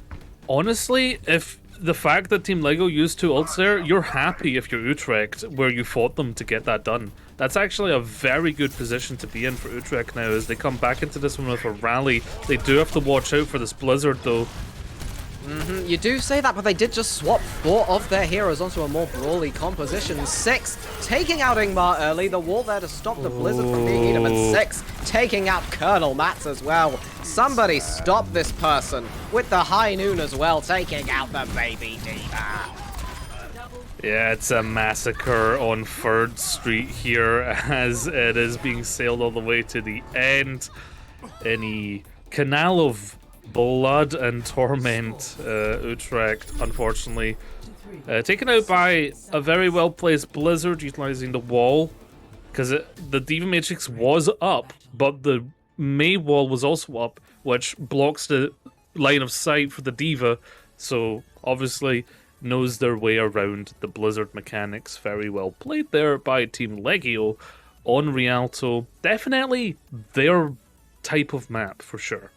honestly, if the fact that Team Lego used 2 ults there, you're happy if you're Utrecht, where you fought them to get that done. That's actually a very good position to be in for Utrecht now as they come back into this one with a rally. They do have to watch out for this Blizzard, though. You do say that, but they did just swap 4 of their heroes onto a more brawly composition. 6 taking out Ingmar early, the wall there to stop the Blizzard from being eaten, and 6 taking out Colonel Mats as well. Somebody stop this person with the High Noon as well, taking out the baby diva. Yeah, it's a massacre on 3rd Street here as it is being sailed all the way to the end. Any canal of blood and torment, Utrecht, unfortunately. Taken out by a very well-placed Blizzard, utilizing the wall. Because the Diva Matrix was up, but the May wall was also up, which blocks the line of sight for the Diva. So, obviously, knows their way around the Blizzard mechanics. Very well played there by Team Legio on Rialto. Definitely their type of map, for sure.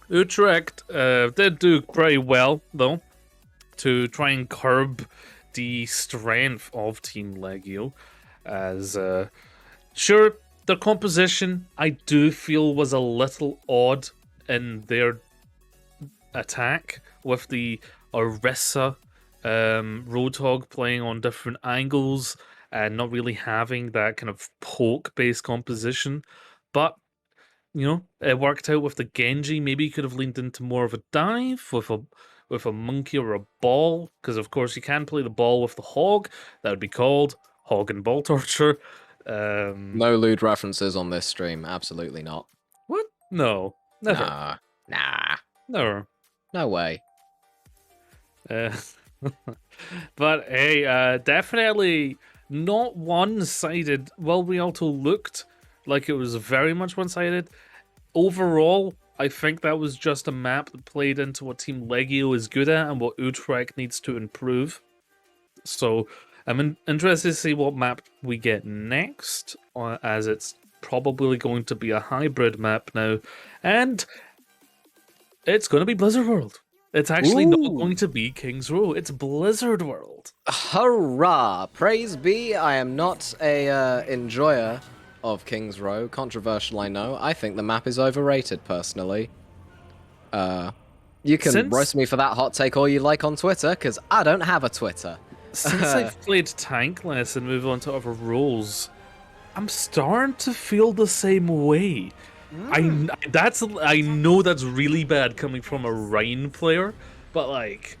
Utrecht did do pretty well, though, to try and curb the strength of Team Legio. As, sure, their composition, I do feel, was a little odd in their attack, with the Orisa Roadhog playing on different angles and not really having that kind of poke-based composition. But you know, it worked out with the Genji. Maybe you could have leaned into more of a dive with a monkey or a ball, because of course you can play the ball with the hog. That would be called hog and ball torture. No lewd references on this stream, absolutely not. What? No, never. Nah. Never. No way. But hey, definitely not one-sided. While Rialto looked like it was very much one-sided, overall, I think that was just a map that played into what Team Legio is good at and what Utrecht needs to improve. So I'm interested to see what map we get next, as it's probably going to be a hybrid map now. And it's going to be Blizzard World. It's actually not Ooh. going to be King's Row. It's Blizzard World. Hurrah! Praise be, I am not a enjoyer of King's Row. Controversial, I know. I think the map is overrated, personally. You can roast me for that hot take all you like on Twitter, because I don't have a Twitter. Since I've played Tankless and moved on to other roles, I'm starting to feel the same way. I know that's really bad coming from a Rhine player, but like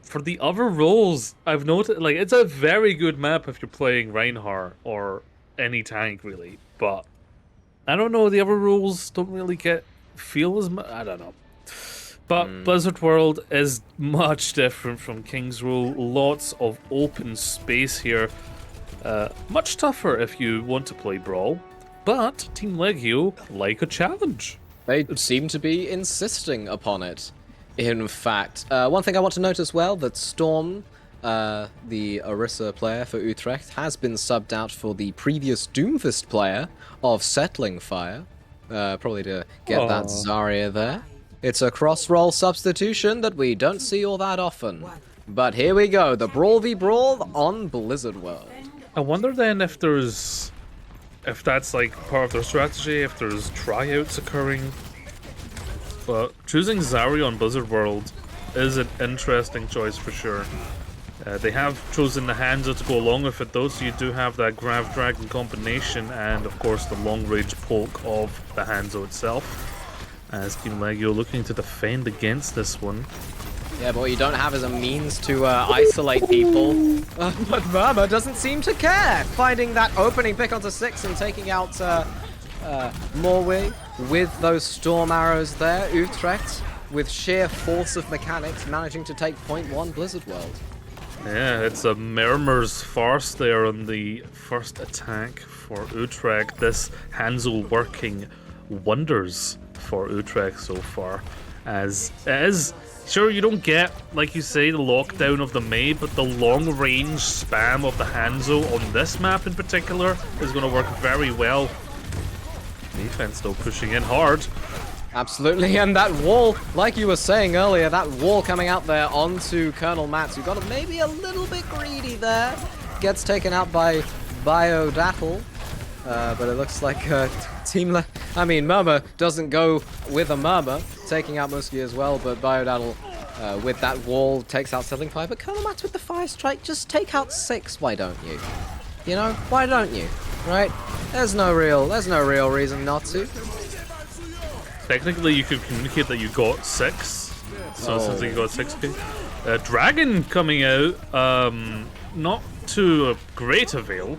for the other roles, I've noticed like it's a very good map if you're playing Reinhardt or any tank really. But I don't know, the other roles don't really feel as much. I don't know. But Blizzard World is much different from King's Row. Lots of open space here. Much tougher if you want to play Brawl. But Team Legio like a challenge. They seem to be insisting upon it. In fact, one thing I want to note as well, that Storm, the Orisa player for Utrecht, has been subbed out for the previous Doomfist player of Settling Fire. Probably to get that Zarya there. It's a cross-roll substitution that we don't see all that often. But here we go, the Brawl v Brawl on Blizzard World. I wonder then if that's like part of their strategy, if there's tryouts occurring. But choosing Zarya on Blizzard World is an interesting choice for sure. They have chosen the Hanzo to go along with it though, so you do have that Grav Dragon combination and of course the long range poke of the Hanzo itself. As Team Legio looking to defend against this one. Yeah, but what you don't have is a means to isolate people. But Murmur doesn't seem to care. Finding that opening pick onto 6 and taking out Morway with those storm arrows there. Utrecht, with sheer force of mechanics, managing to take point 1 Blizzard World. Yeah, it's a Murmur's farce there on the first attack for Utrecht. This Hanzo working wonders for Utrecht so far, as it is. Sure, you don't get, like you say, the lockdown of the May, but the long-range spam of the Hanzo on this map in particular is going to work very well. Defense still pushing in hard. Absolutely, and that wall, like you were saying earlier, that wall coming out there onto Colonel Mats, who got maybe a little bit greedy there. Gets taken out by Biodatl. But it looks like Murmur doesn't go with a Murmur, taking out Muskie as well, but Biodatl with that wall takes out Settling Fire, but Colonel Mats with the Fire Strike, just take out 6, why don't you? You know, why don't you? Right? There's no real reason not to. Technically, you could communicate that you got 6, so since you got 6k. Dragon coming out, not to a great avail.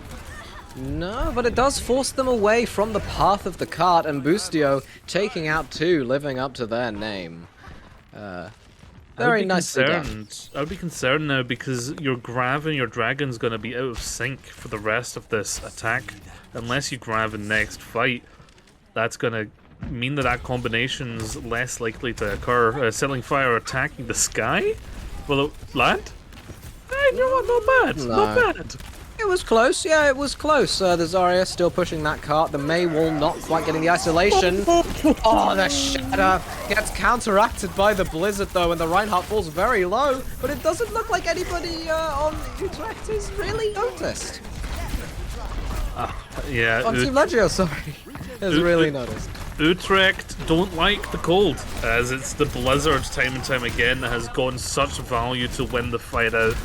No, but it does force them away from the path of the cart, and Boostio taking out 2, living up to their name. Very nicely done. I would be concerned now because your Grav and your Dragon's going to be out of sync for the rest of this attack. Unless you Grav in next fight, that's going to mean that combination's less likely to occur. Settling Fire attacking the sky? Will it land? Hey, you know what? Not bad. No. Not bad. It was close, yeah, it was close. The Zarya still pushing that cart. The May wall not quite getting the isolation. Oh, the Shatter gets counteracted by the Blizzard, though, and the Reinhardt falls very low. But it doesn't look like anybody on Utrecht is really noticed. Yeah. On Team Legio, sorry. Has really noticed. Utrecht don't like the cold, as it's the Blizzard time and time again that has gotten such value to win the fight out.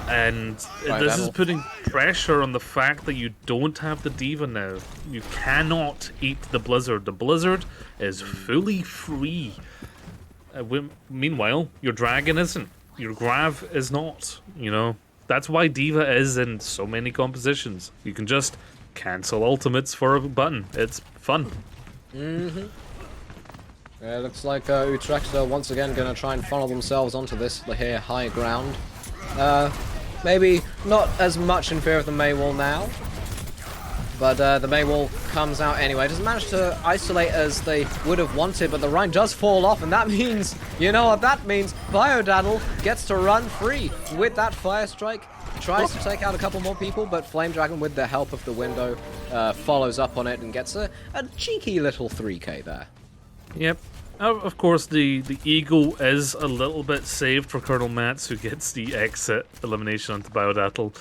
And this is putting pressure on the fact that you don't have the Diva now. You cannot eat the Blizzard. The Blizzard is fully free. Meanwhile, your Dragon isn't. Your Grav is not. You know, that's why Diva is in so many compositions. You can just cancel ultimates for a button. It's fun. Yeah, it looks like Utrecht are once again going to try and funnel themselves onto this here high ground. Maybe not as much in fear of the Maywall now. But the Maywall comes out anyway. Doesn't manage to isolate as they would have wanted, but the Rhine does fall off, and that means, you know what that means? Biodaddle gets to run free with that Fire Strike. Tries to take out a couple more people, but Flame Dragon, with the help of the window, follows up on it and gets a cheeky little 3k there. Yep. Of course, the Eagle is a little bit saved for Colonel Mats, who gets the exit elimination onto Biodatl.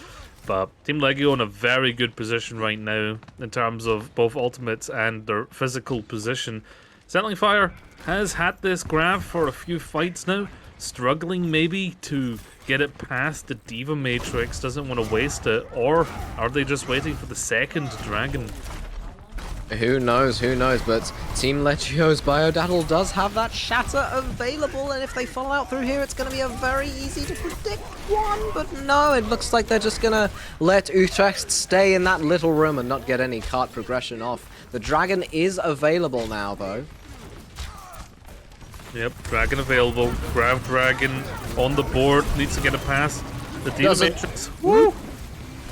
But Team Legio in a very good position right now in terms of both ultimates and their physical position. Settling Fire has had this grab for a few fights now, struggling maybe to get it past the Diva Matrix, doesn't want to waste it, or are they just waiting for the second dragon? Who knows, but Team Legio's Biodaddle does have that Shatter available, and if they fall out through here, it's going to be a very easy to predict one, but no, it looks like they're just going to let Utrecht stay in that little room and not get any cart progression off. The Dragon is available now, though. Yep, Dragon available, Grav Dragon on the board, needs to get it past the Diva Matrix. Woo!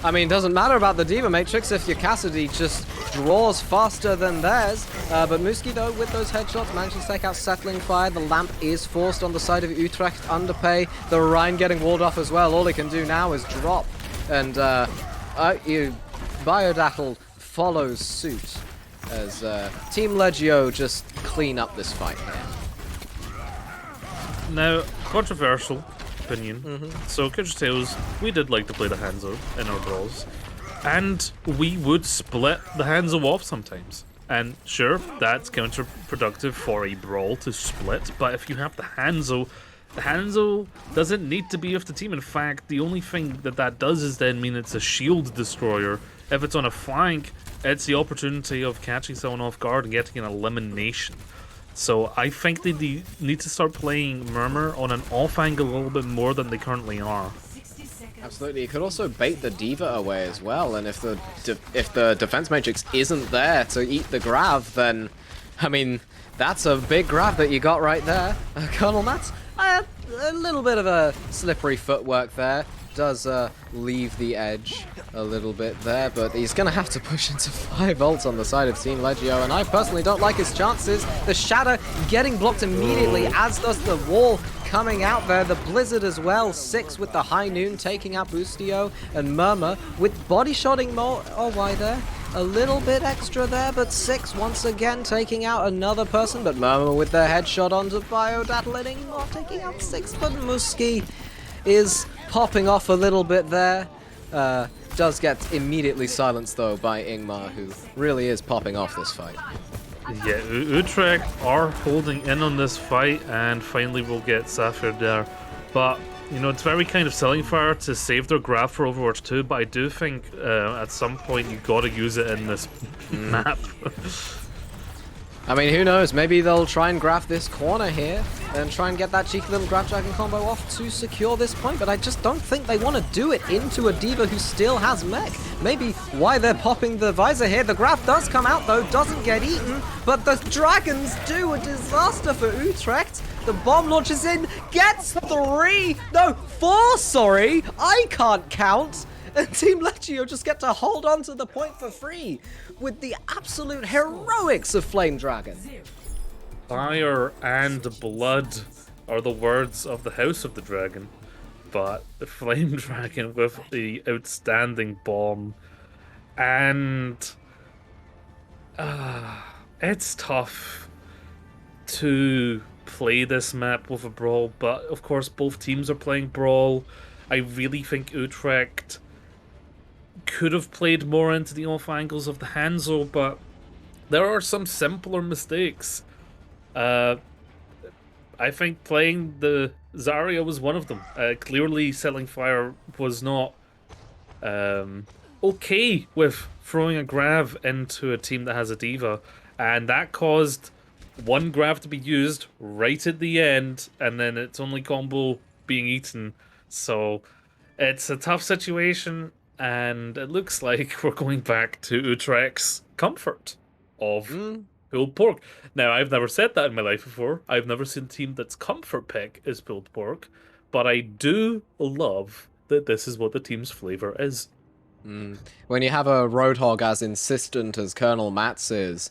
I mean, doesn't matter about the Diva Matrix if your Cassidy just draws faster than theirs. But Muski, though, with those headshots, manages to take out Settling Fire. The lamp is forced on the side of Utrecht Underpay. The Rhine getting walled off as well. All he can do now is drop. And Biodaddle follows suit as Team Legio just clean up this fight here. Now, controversial opinion. So, Kitchen Tales, we did like to play the Hanzo in our brawls, and we would split the Hanzo off sometimes. And sure, that's counterproductive for a brawl to split, but if you have the Hanzo doesn't need to be with the team. In fact, the only thing that does is then mean it's a shield destroyer. If it's on a flank, it's the opportunity of catching someone off guard and getting an elimination. So I think they need to start playing Murmur on an off angle a little bit more than they currently are. Absolutely, you could also bait the Diva away as well, and if the defense matrix isn't there to eat the Grav, then, I mean, that's a big grab that you got right there. Colonel Mats, a little bit of a slippery footwork there. Does leave the edge a little bit there, but he's going to have to push into 5 ults on the side of Team Legio, and I personally don't like his chances. The Shatter getting blocked immediately, as does the wall coming out there. The Blizzard as well, 6 with the High Noon taking out Boostio, and Murmur with body shotting more. Oh, why there? A little bit extra there, but 6 once again taking out another person, but Murmur with the headshot onto Biodaddle, not taking out 6, but Muski is popping off a little bit there. Does get immediately silenced though by Ingmar, who really is popping off this fight. Yeah, Utrecht are holding in on this fight, and finally we'll get Sapphire there. But, you know, it's very kind of Settling Fire to save their grab for Overwatch 2, but I do think at some point you gotta use it in this map. I mean, who knows? Maybe they'll try and grab this corner here and try and get that cheeky little Grab Dragon combo off to secure this point, but I just don't think they want to do it into a Diva who still has mech. Maybe why they're popping the visor here. The Grab does come out though, doesn't get eaten, but the Dragons do a disaster for Utrecht. The bomb launches in, gets 3, no, 4, sorry, I can't count. And Team Legio just get to hold on to the point for free with the absolute heroics of Flame Dragon. Fire and blood are the words of the House of the Dragon, but the Flame Dragon with the outstanding bomb, and it's tough to play this map with a brawl, but of course both teams are playing brawl. I really think Utrecht could have played more into the off angles of the Hanzo, but there are some simpler mistakes. I think playing the Zarya was one of them. Clearly, Settling Fire was not okay with throwing a Grav into a team that has a Diva, and that caused one Grav to be used right at the end, and then its only combo being eaten. So it's a tough situation, and it looks like we're going back to Utrecht's comfort of pulled pork. Now, I've never said that in my life before. I've never seen a team that's comfort pick is pulled pork, but I do love that this is what the team's flavor is. When you have a Roadhog as insistent as Colonel Mats is,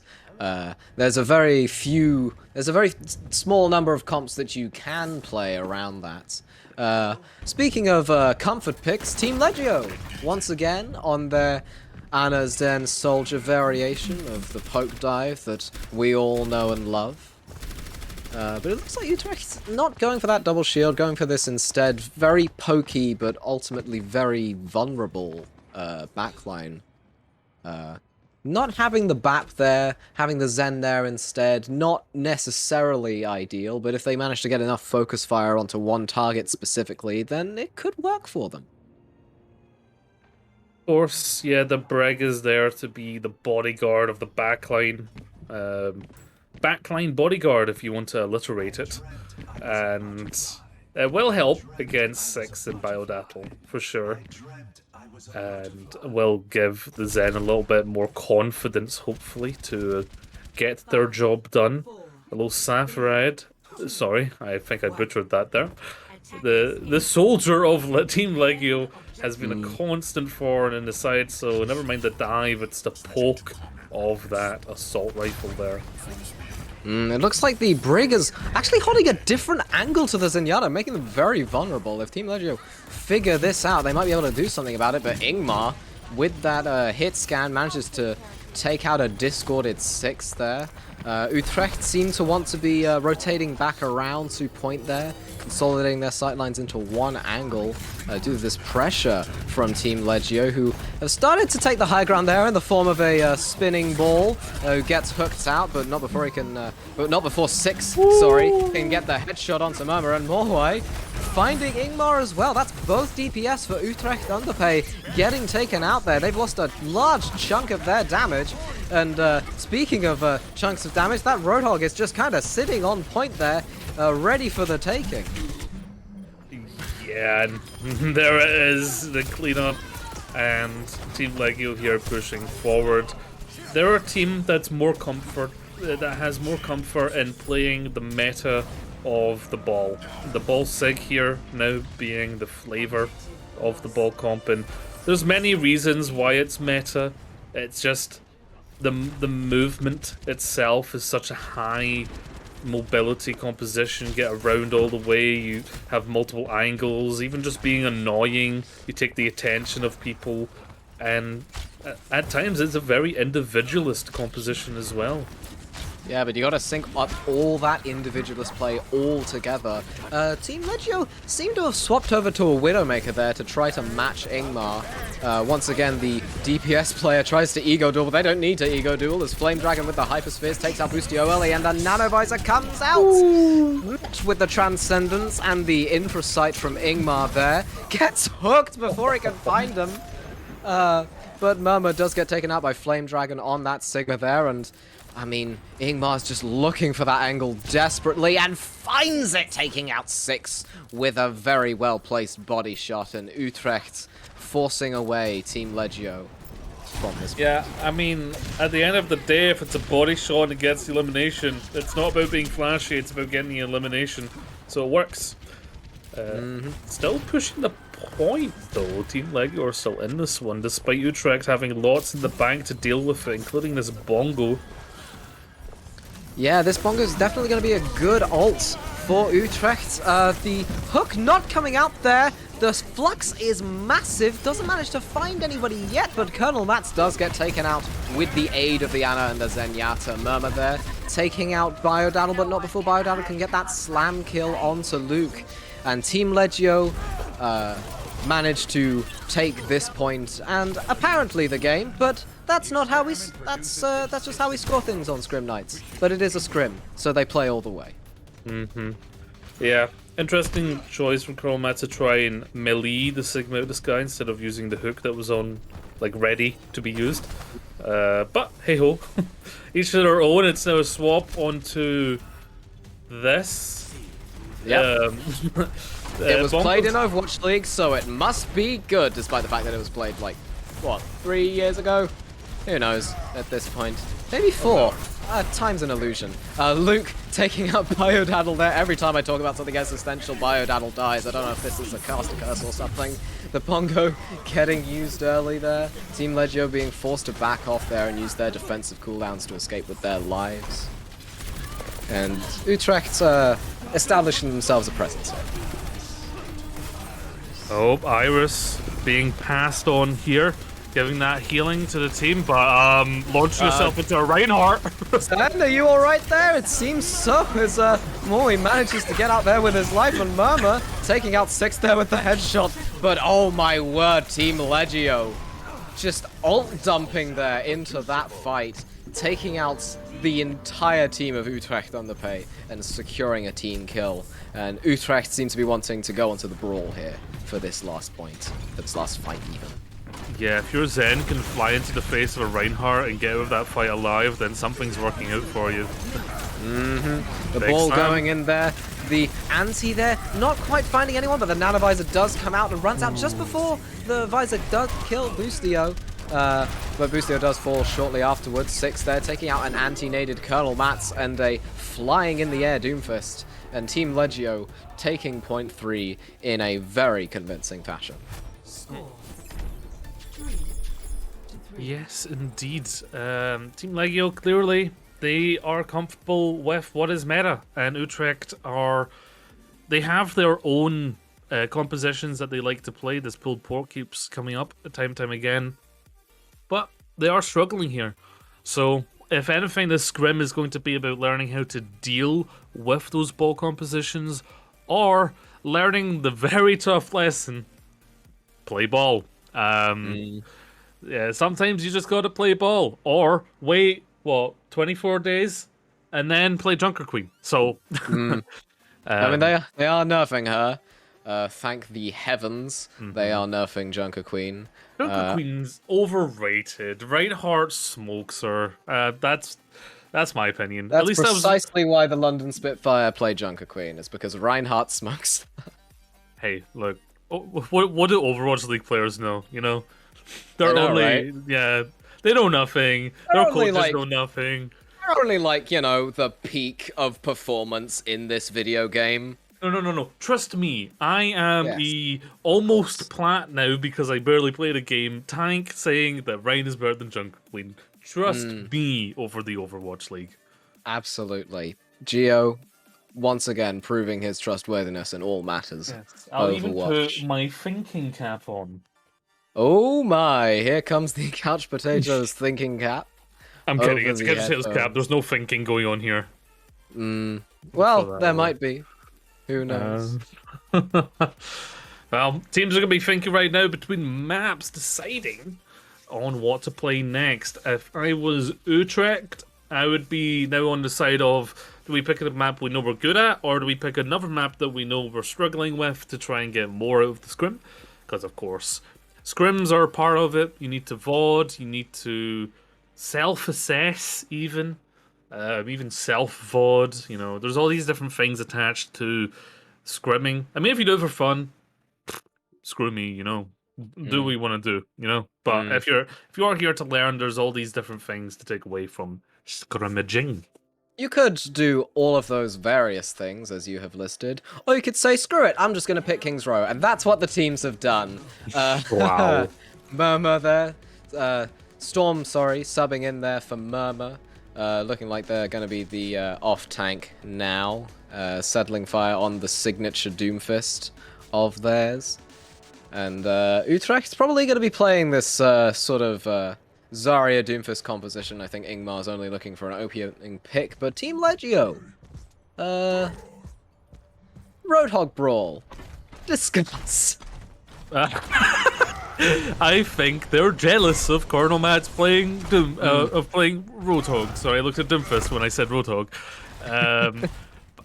there's a very small number of comps that you can play around that. Speaking of comfort picks, Team Legio, once again, on their Anna Zen Soldier variation of the poke dive that we all know and love. But it looks like Utrecht's not going for that double shield, going for this instead. Very pokey, but ultimately very vulnerable backline. Not having the BAP there, having the Zen there instead, not necessarily ideal, but if they manage to get enough focus fire onto one target specifically, then it could work for them. Of course, yeah, the Brig is there to be the bodyguard of the backline. Backline bodyguard, if you want to alliterate it. And it will help against 6 in Biodatl, for sure. And will give the Zen a little bit more confidence, hopefully, to get their job done. Hello, Safarad. Sorry, I think I butchered that there. The soldier of Team Legio has been a constant thorn in the side, so never mind the dive, it's the poke of that assault rifle there. It looks like the Brig is actually holding a different angle to the Zenyatta, making them very vulnerable. If Team Legio figure this out, they might be able to do something about it, but Ingmar, with that hit scan, manages to take out a discorded 6 there. Utrecht seem to want to be rotating back around to point there, consolidating their sightlines into one angle due to this pressure from Team Legio, who have started to take the high ground there in the form of a spinning ball who gets hooked out, but not before he can, but not before 6, sorry, can get the headshot onto Murmur, and Morway finding Ingmar as well. That's both DPS for Utrecht Underpay getting taken out there. They've lost a large chunk of their damage. And speaking of chunks of damage, that Roadhog is just kind of sitting on point there, ready for the taking. Yeah, and there it is, the cleanup, and Team Legio here pushing forward. They're a team that's more comfort, that has more comfort in playing the meta of the ball. The ball sig here now being the flavor of the ball comp, and there's many reasons why it's meta. It's just the movement itself is such a high mobility composition, get around all the way, you have multiple angles, even just being annoying, you take the attention of people, and at times it's a very individualist composition as well. Yeah, but you gotta sync up all that individualist play all together. Team Legio seem to have swapped over to a Widowmaker there to try to match Ingmar. Once again, the DPS player tries to ego duel, but they don't need to ego duel as Flame Dragon with the Hyperspheres takes out Boostio early, and the Nanovisor comes out! With the Transcendence and the Infrasight from Ingmar there. Gets hooked before he can find them. But Murmur does get taken out by Flame Dragon on that Sigma there, and I mean, Ingmar's just looking for that angle desperately and finds it, taking out 6 with a very well-placed body shot, and Utrecht forcing away Team Legio from this. Yeah, I mean, at the end of the day, if it's a body shot and it gets the elimination, it's not about being flashy, it's about getting the elimination. So it works. Still pushing the point, though. Team Legio are still in this one, despite Utrecht having lots in the bank to deal with it, including this bongo. Yeah, this bongo is definitely going to be a good ult for Utrecht. The hook not coming out there. The flux is massive. Doesn't manage to find anybody yet, but Colonel Mats does get taken out with the aid of the Anna and the Zenyatta. Murmur there taking out Biodatl, but not before Biodatl can get that slam kill onto Luke. And Team Legio managed to take this point and apparently the game, but that's not how we. That's just how we score things on Scrim Nights. But it is a scrim, so they play all the way. Yeah, interesting choice from Colonel Matt to try and melee the Sigma out of this guy instead of using the hook that was on, like, ready to be used. But hey ho, each to their own. It's now a swap onto this. Yep. It was played in Overwatch League, so it must be good, despite the fact that it was played, like, what, 3 years ago? Who knows at this point. Maybe 4. Time's an illusion. Luke taking out Biodaddle there. Every time I talk about something existential, Biodaddle dies. I don't know if this is a caster curse or something. The Pongo getting used early there. Team Legio being forced to back off there and use their defensive cooldowns to escape with their lives. And Utrecht establishing themselves a presence here. Oh, Iris being passed on here, giving that healing to the team, but launching yourself into a Reinhardt. Stan, are you alright there? It seems so, as Mori manages to get out there with his life, and Murmur taking out 6 there with the headshot. But oh my word, Team Legio just ult dumping there into that fight, taking out the entire team of Utrecht Underpay and securing a team kill. And Utrecht seems to be wanting to go onto the brawl here for this last point, for this last fight even. Yeah, if your Zen can fly into the face of a Reinhardt and get out of that fight alive, then something's working out for you. The ball going in there. The anti there, not quite finding anyone, but the nanovisor does come out and runs out just before the visor does kill Boostio. But Boostio does fall shortly afterwards. 6 there, taking out an anti-naded Colonel Mats and a flying in the air Doomfist. And Team Legio taking point 3 in a very convincing fashion. Yes, indeed. Team Legio, clearly, they are comfortable with what is meta, and Utrecht they have their own compositions that they like to play. This pulled pork keeps coming up time and time again, but they are struggling here. So, if anything, this scrim is going to be about learning how to deal with those ball compositions, or learning the very tough lesson: play ball. Yeah, sometimes you just gotta play ball, or wait, 24 days, and then play Junker Queen. So, I mean, they are nerfing her. Thank the heavens, they are nerfing Junker Queen. Junker Queen's overrated. Reinhardt smokes her. That's my opinion. That's At least precisely why the London Spitfire play Junker Queen. It's because Reinhardt smokes. Hey, look, what do Overwatch League players know? You know, they're right? Yeah, they know nothing. Their coaches know nothing. They're only like, you know, the peak of performance in this video game. No. Trust me, I am a almost plat now because I barely played a game. Tank saying that Rein is better than Junker Queen. Trust me over the Overwatch League. Absolutely. Geo, once again, proving his trustworthiness in all matters. Yes. I'll even put my thinking cap on. Oh my, here comes the Couch Potatoes thinking cap. I'm kidding, it's Couch Potatoes cap. There's no thinking going on here. Well, there might be. Who knows? Well, teams are going to be thinking right now between maps, deciding on what to play next. If I was Utrecht, I would be now on the side of, do we pick a map we know we're good at, or do we pick another map that we know we're struggling with to try and get more out of the scrim? Because, of course, scrims are a part of it. You need to VOD, you need to self-assess even self-VOD, you know, there's all these different things attached to scrimming. I mean, if you do it for fun, screw me, you know, do what you want to do, you know. But if you are here to learn, there's all these different things to take away from scrimmaging. You could do all of those various things as you have listed, or you could say, screw it, I'm just going to pick King's Row, and that's what the teams have done. Wow. Murmur there, Storm, sorry, subbing in there for Murmur. Looking like they're going to be the off tank now, settling fire on the signature Doomfist of theirs. And Utrecht's probably going to be playing this sort of Zarya Doomfist composition. I think Ingmar's only looking for an opening pick, but Team Legio, Roadhog Brawl, discuss. I think they're jealous of Colonel Matt's playing playing Roadhog. Sorry, I looked at Doomfist when I said Roadhog.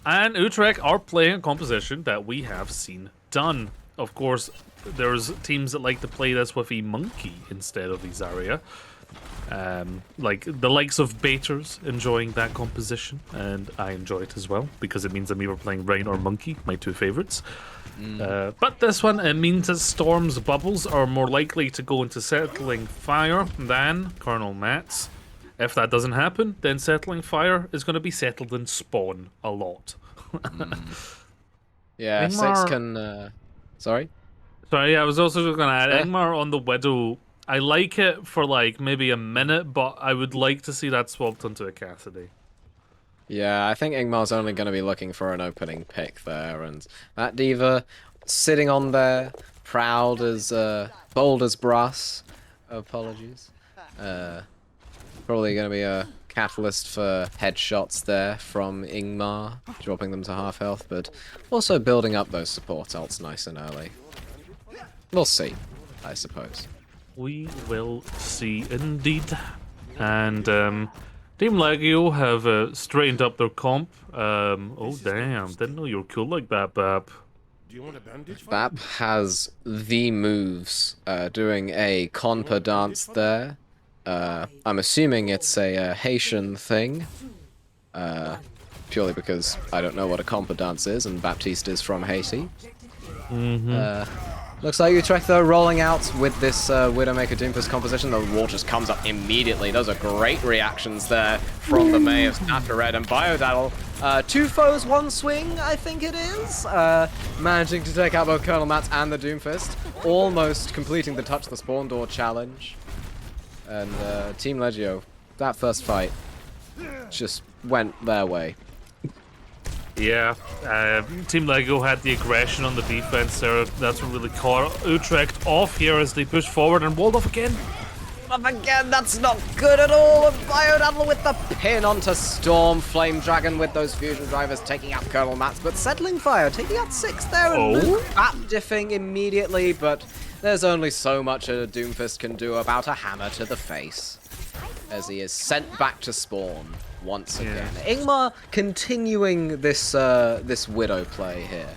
And Utrecht are playing a composition that we have seen done. Of course, there's teams that like to play this with a monkey instead of a Zarya. Like the likes of Baiters enjoying that composition, and I enjoy it as well because it means I'm either playing Rain or Monkey, my two favorites. But this one, it means that Storm's bubbles are more likely to go into settling fire than Colonel Matt's. If that doesn't happen, then Settling Fire is going to be settled in spawn a lot. Yeah, six Ingmar, can. Sorry. sorry, I was also just going to add Yeah. Ingmar on the Widow. I like it for like maybe a minute, but I would like to see that swapped onto a Cassidy. Yeah, I think Ingmar's only going to be looking for an opening pick there, and that diva sitting on there, proud as bold as brass. Apologies. Probably going to be a catalyst for headshots there from Ingmar, dropping them to half health, but also building up those support ults nice and early. We'll see, I suppose. We will see indeed. And Team Legio have straightened up their comp. Oh damn, didn't know you were cool like that, Bap. Do you want a bandage? Bap has the moves, doing a conpa dance there. I'm assuming it's a Haitian thing, purely because I don't know what a conpa dance is, and Baptiste is from Haiti. Looks like Utrecht, though, rolling out with this Widowmaker Doomfist composition. The wall just comes up immediately. Those are great reactions there from the May of Snapper and Biodaddle. 2 foes, 1 swing, I think it is. Managing to take out both Colonel Mats and the Doomfist. Almost completing the Touch the Spawn Door challenge. And Team Legio, that first fight just went their way. Yeah, Team Lego had the aggression on the defense there. That's what really caught Utrecht off here as they push forward and walled off again. Up again, that's not good at all. Biodaddle with the pin onto Storm. Flame Dragon with those fusion drivers taking out Colonel Mats, but Settling Fire taking out 6 there and Bap diffing immediately, but there's only so much a Doomfist can do about a hammer to the face as he is sent back to spawn once again. Ingmar continuing this this Widow play here.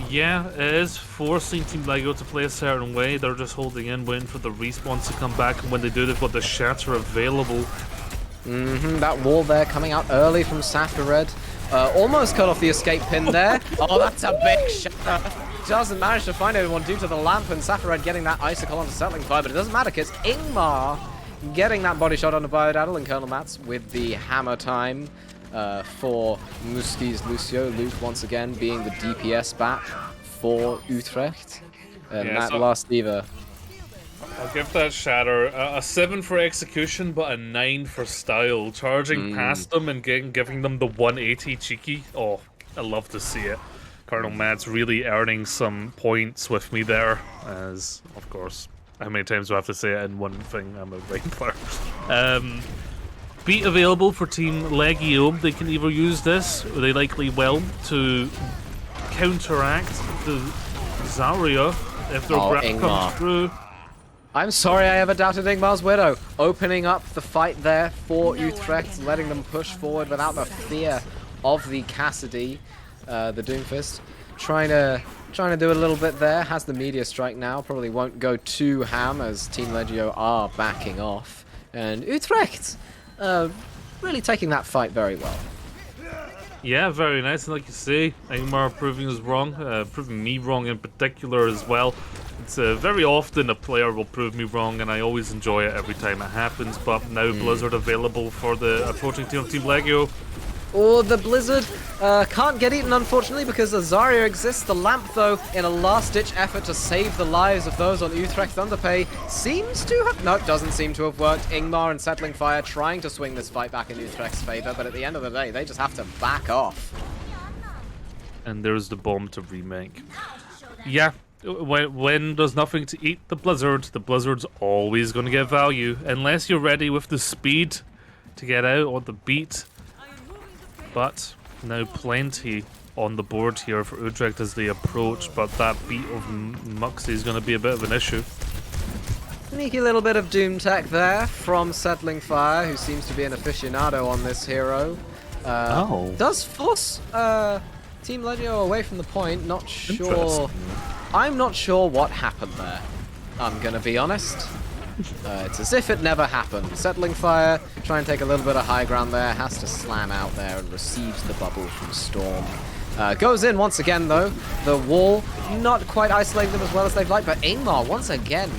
Yeah, it is forcing Team Lego to play a certain way. They're just holding in, waiting for the respawns to come back, and when they do, they've got the shatter available. That wall there coming out early from Safared. Almost cut off the escape pin there. Oh, that's a big shatter. Doesn't manage to find anyone due to the lamp, and Safared getting that icicle onto Settling Fire, but it doesn't matter because Ingmar getting that body shot onto Biodaddle and Colonel Mats with the hammer time for Muski's Lucio. Luke once again being the DPS back for Utrecht. And Yeah, that so- last diva. I'll give that shatter a 7 for execution, but a 9 for style. Charging past them and giving them the 180 cheeky. Oh, I love to see it. Colonel Matt's really earning some points with me there, as, of course, how many times do I have to say it in one thing? I'm a wrangler. Beat available for Team Legio. They can either use this, or they likely will, to counteract the Zarya if their grab Ingmar. comes through. I'm sorry I ever doubted Ingmar's Widow. Opening up the fight there for Utrecht, letting them push forward without the fear of the Cassidy, the Doomfist. Trying to do a little bit there. Has the meteor strike now. Probably won't go too ham as Team Legio are backing off. And Utrecht really taking that fight very well. Yeah, very nice. And like you say, Ingmar proving us wrong, proving me wrong in particular as well. It's very often a player will prove me wrong, and I always enjoy it every time it happens. But now Blizzard available for the approaching team of Team Legio. Oh, the Blizzard can't get eaten, unfortunately, because the Zarya exists. The lamp, though, in a last-ditch effort to save the lives of those on Utrecht Underpay, seems to have... No, doesn't seem to have worked. Ingmar and Settling Fire trying to swing this fight back in Utrecht's favor, but at the end of the day, they just have to back off. And there's the bomb to remake. Yeah, when there's nothing to eat the Blizzard's always going to get value, unless you're ready with the speed to get out or the beat. But now plenty on the board here for Utrecht as they approach, but that beat of Muxie is going to be a bit of an issue. Sneaky little bit of Doom Tech there from Settling Fire, who seems to be an aficionado on this hero. Does force Team Legio away from the point. Not sure. Interesting. I'm not sure what happened there. I'm gonna be honest. It's as if it never happened. Settling Fire, try and take a little bit of high ground there, has to slam out there and receives the bubble from Storm. Goes in once again though. The wall, not quite isolating them as well as they'd like, but Ingmar once again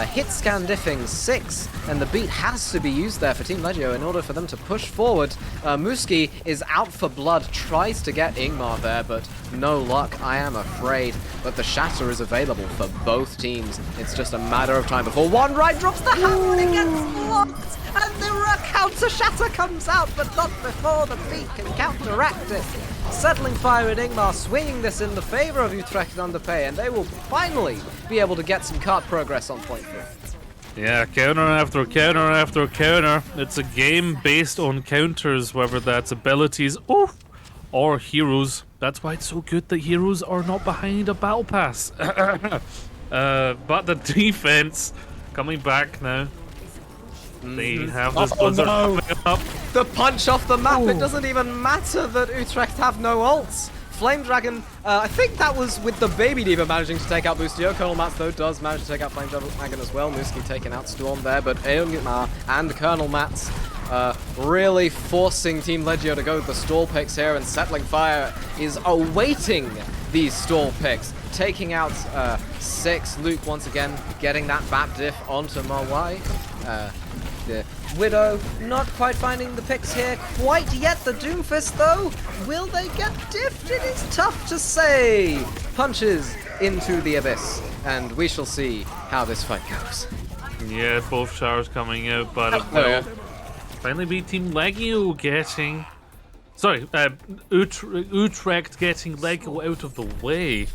hit scan diffing 6, and the beat has to be used there for Team Legio in order for them to push forward. Muski is out for blood, tries to get Ingmar there, but no luck, I am afraid. But the Shatter is available for both teams. It's just a matter of time before one right drops the hand, it gets blocked, and the counter Shatter comes out, but not before the beat can counteract it. Settling Fire and Ingmar swinging this in the favor of Utrecht Underpay, and they will finally be able to get some card progress on point 3. Yeah, counter after counter after counter. It's a game based on counters, whether that's abilities or heroes. That's why it's so good that heroes are not behind a battle pass. But the defense coming back now. They have this blizzard coming up. The punch off the map, it doesn't even matter that Utrecht have no ults. Flame Dragon, I think that was with the Baby Diva managing to take out Boostio. Colonel Mats, though, does manage to take out Flame Dragon as well. Muski taking out Storm there, but Eongmar and Colonel Mats really forcing Team Legio to go with the stall picks here, and Settling Fire is awaiting these stall picks. Taking out 6, Luke once again getting that BAP diff onto Mawai. The Widow not quite finding the picks here quite yet. The Doomfist, though, will they get diffed? It is tough to say. Punches into the abyss, and we shall see how this fight goes. Yeah, both showers coming out, but it will finally be Team Legio getting... Sorry, Utrecht getting Legio out of the way.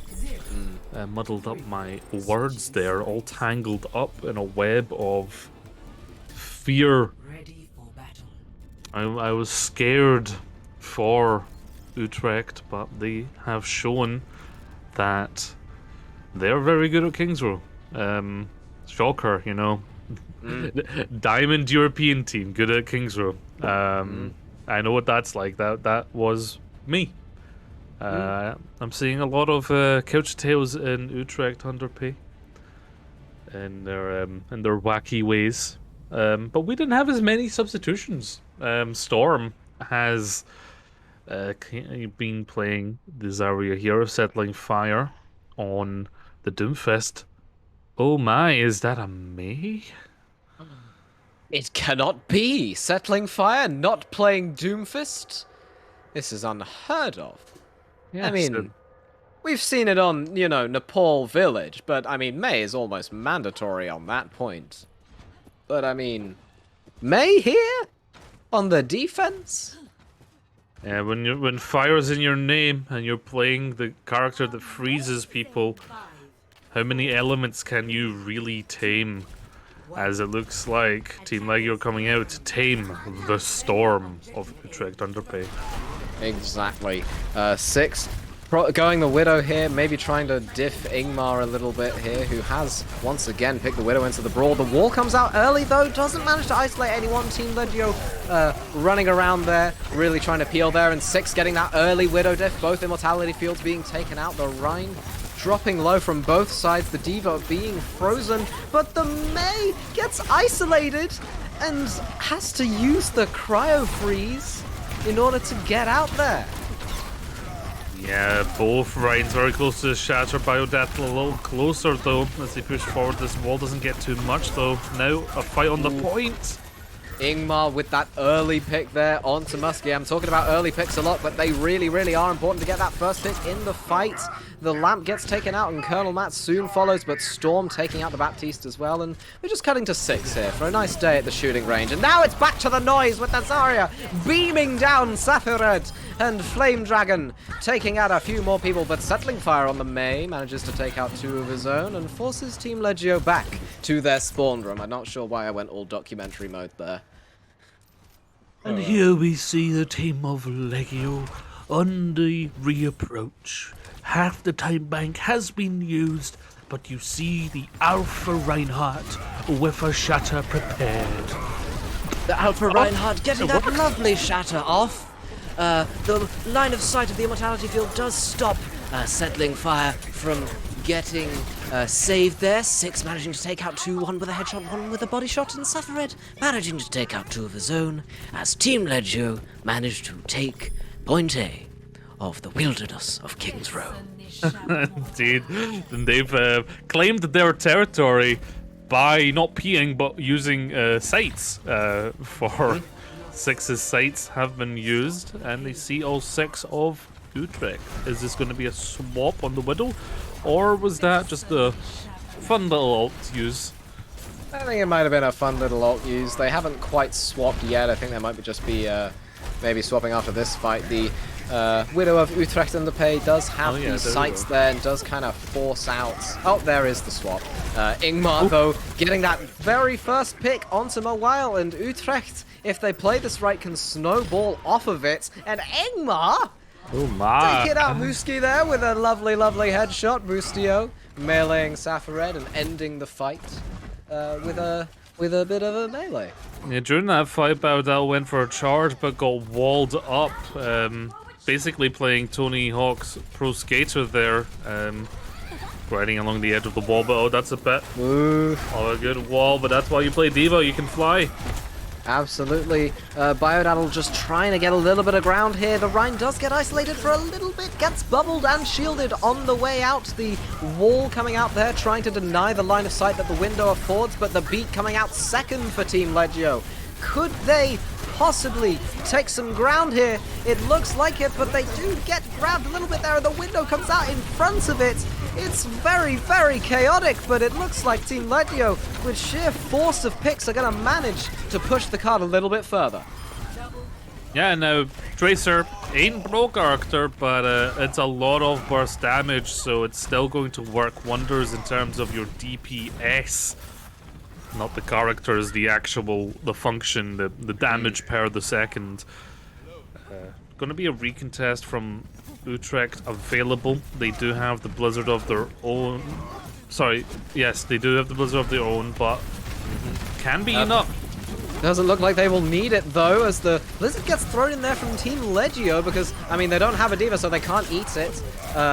Muddled up my words there, all tangled up in a web of fear. I was scared for Utrecht, but they have shown that they're very good at King's Row. Shocker, you know. Diamond European team, good at King's Row. I know what that's like. That was me. I'm seeing a lot of couch tales in Utrecht Underpay, in their wacky ways. But we didn't have as many substitutions. Storm has been playing the Zarya here, Settling Fire on the Doomfist. Oh my, is that a Mei? It cannot be! Settling Fire not playing Doomfist? This is unheard of. Yes, I mean, we've seen it on, you know, Nepal Village, but I mean, Mei is almost mandatory on that point. But I mean, Mei here? On the defense? Yeah, when fire's in your name and you're playing the character that freezes people, how many elements can you really tame? As it looks like Team Legio coming out to tame the storm of Utrecht Underpay. Exactly. 6. Going the Widow here, maybe trying to diff Ingmar a little bit here, who has once again picked the Widow into the brawl. The wall comes out early though, doesn't manage to isolate anyone. Team Legio running around there, really trying to peel there, and 6 getting that early Widow diff. Both Immortality Fields being taken out. The Rhine dropping low from both sides. The Diva being frozen, but the Mei gets isolated and has to use the Cryo Freeze in order to get out there. Yeah, both Rhines very close to the Shatter. Biodeath a little closer though as they push forward. This wall doesn't get too much though. Now a fight on the point. Ingmar with that early pick there onto Muskie. I'm talking about early picks a lot, but they really, really are important to get that first pick in the fight. The Lamp gets taken out and Colonel Matt soon follows, but Storm taking out the Baptiste as well. And we're just cutting to 6 here for a nice day at the shooting range. And now it's back to the noise with the Zarya beaming down Saphired, and Flame Dragon taking out a few more people, but Settling Fire on the Mei manages to take out 2 of his own and forces Team Legio back to their spawn room. I'm not sure why I went all documentary mode there. And here we see the team of Legio on the reapproach. Half the time bank has been used, but you see the Alpha Reinhardt with a shatter prepared. The Alpha Reinhardt getting that lovely shatter off. The line of sight of the Immortality Field does stop Settling Fire from getting saved there. 6 managing to take out 2, 1 with a headshot, 1 with a body shot, and Saphired managing to take out 2 of his own as Team Legio managed to take point A of the wilderness of King's Row. Indeed, and they've claimed their territory by not peeing but using sights for Six's sights have been used, and they see all 6 of Utrecht. Is this going to be a swap on the Widow, or was that just a fun little ult use? I think it might have been a fun little ult use. They haven't quite swapped yet. I think they might just be maybe swapping after this fight. The Widow of Utrecht Underpay does have these sights there and does kind of force out. Oh, there is the swap. Ingmar, though, getting that very first pick onto Mawile, and Utrecht, if they play this right, can snowball off of it. And Ingmar taking out Muski there with a lovely, lovely headshot. Boostio meleeing Safared and ending the fight with a bit of a melee. Yeah, during that fight, Baudel went for a charge but got walled up. Basically playing Tony Hawk's Pro Skater there, riding along the edge of the wall. But oh, that's a bit of a good wall. But that's why you play Diva. You can fly. Absolutely. Biodaddle just trying to get a little bit of ground here. The Rhine does get isolated for a little bit, gets bubbled and shielded on the way out. The wall coming out there, trying to deny the line of sight that the window affords, but the beat coming out second for Team Legio. Could they possibly take some ground here? It looks like it, but they do get grabbed a little bit there, and the window comes out in front of it. It's very, very chaotic, but it looks like Team Legio, with sheer force of picks, are going to manage to push the card a little bit further. Yeah, now Tracer ain't pro character, but it's a lot of burst damage, so it's still going to work wonders in terms of your DPS. Not the characters, the function, the damage per the second. Going to be a recontest from Utrecht available. They do have the Blizzard of their own. Sorry, yes, they do have the Blizzard of their own, but can be enough. Doesn't look like they will need it, though, as the Blizzard gets thrown in there from Team Legio because, I mean, they don't have a Diva, so they can't eat it.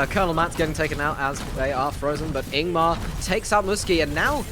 Colonel Matt's getting taken out as they are frozen, but Ingmar takes out Muski, and now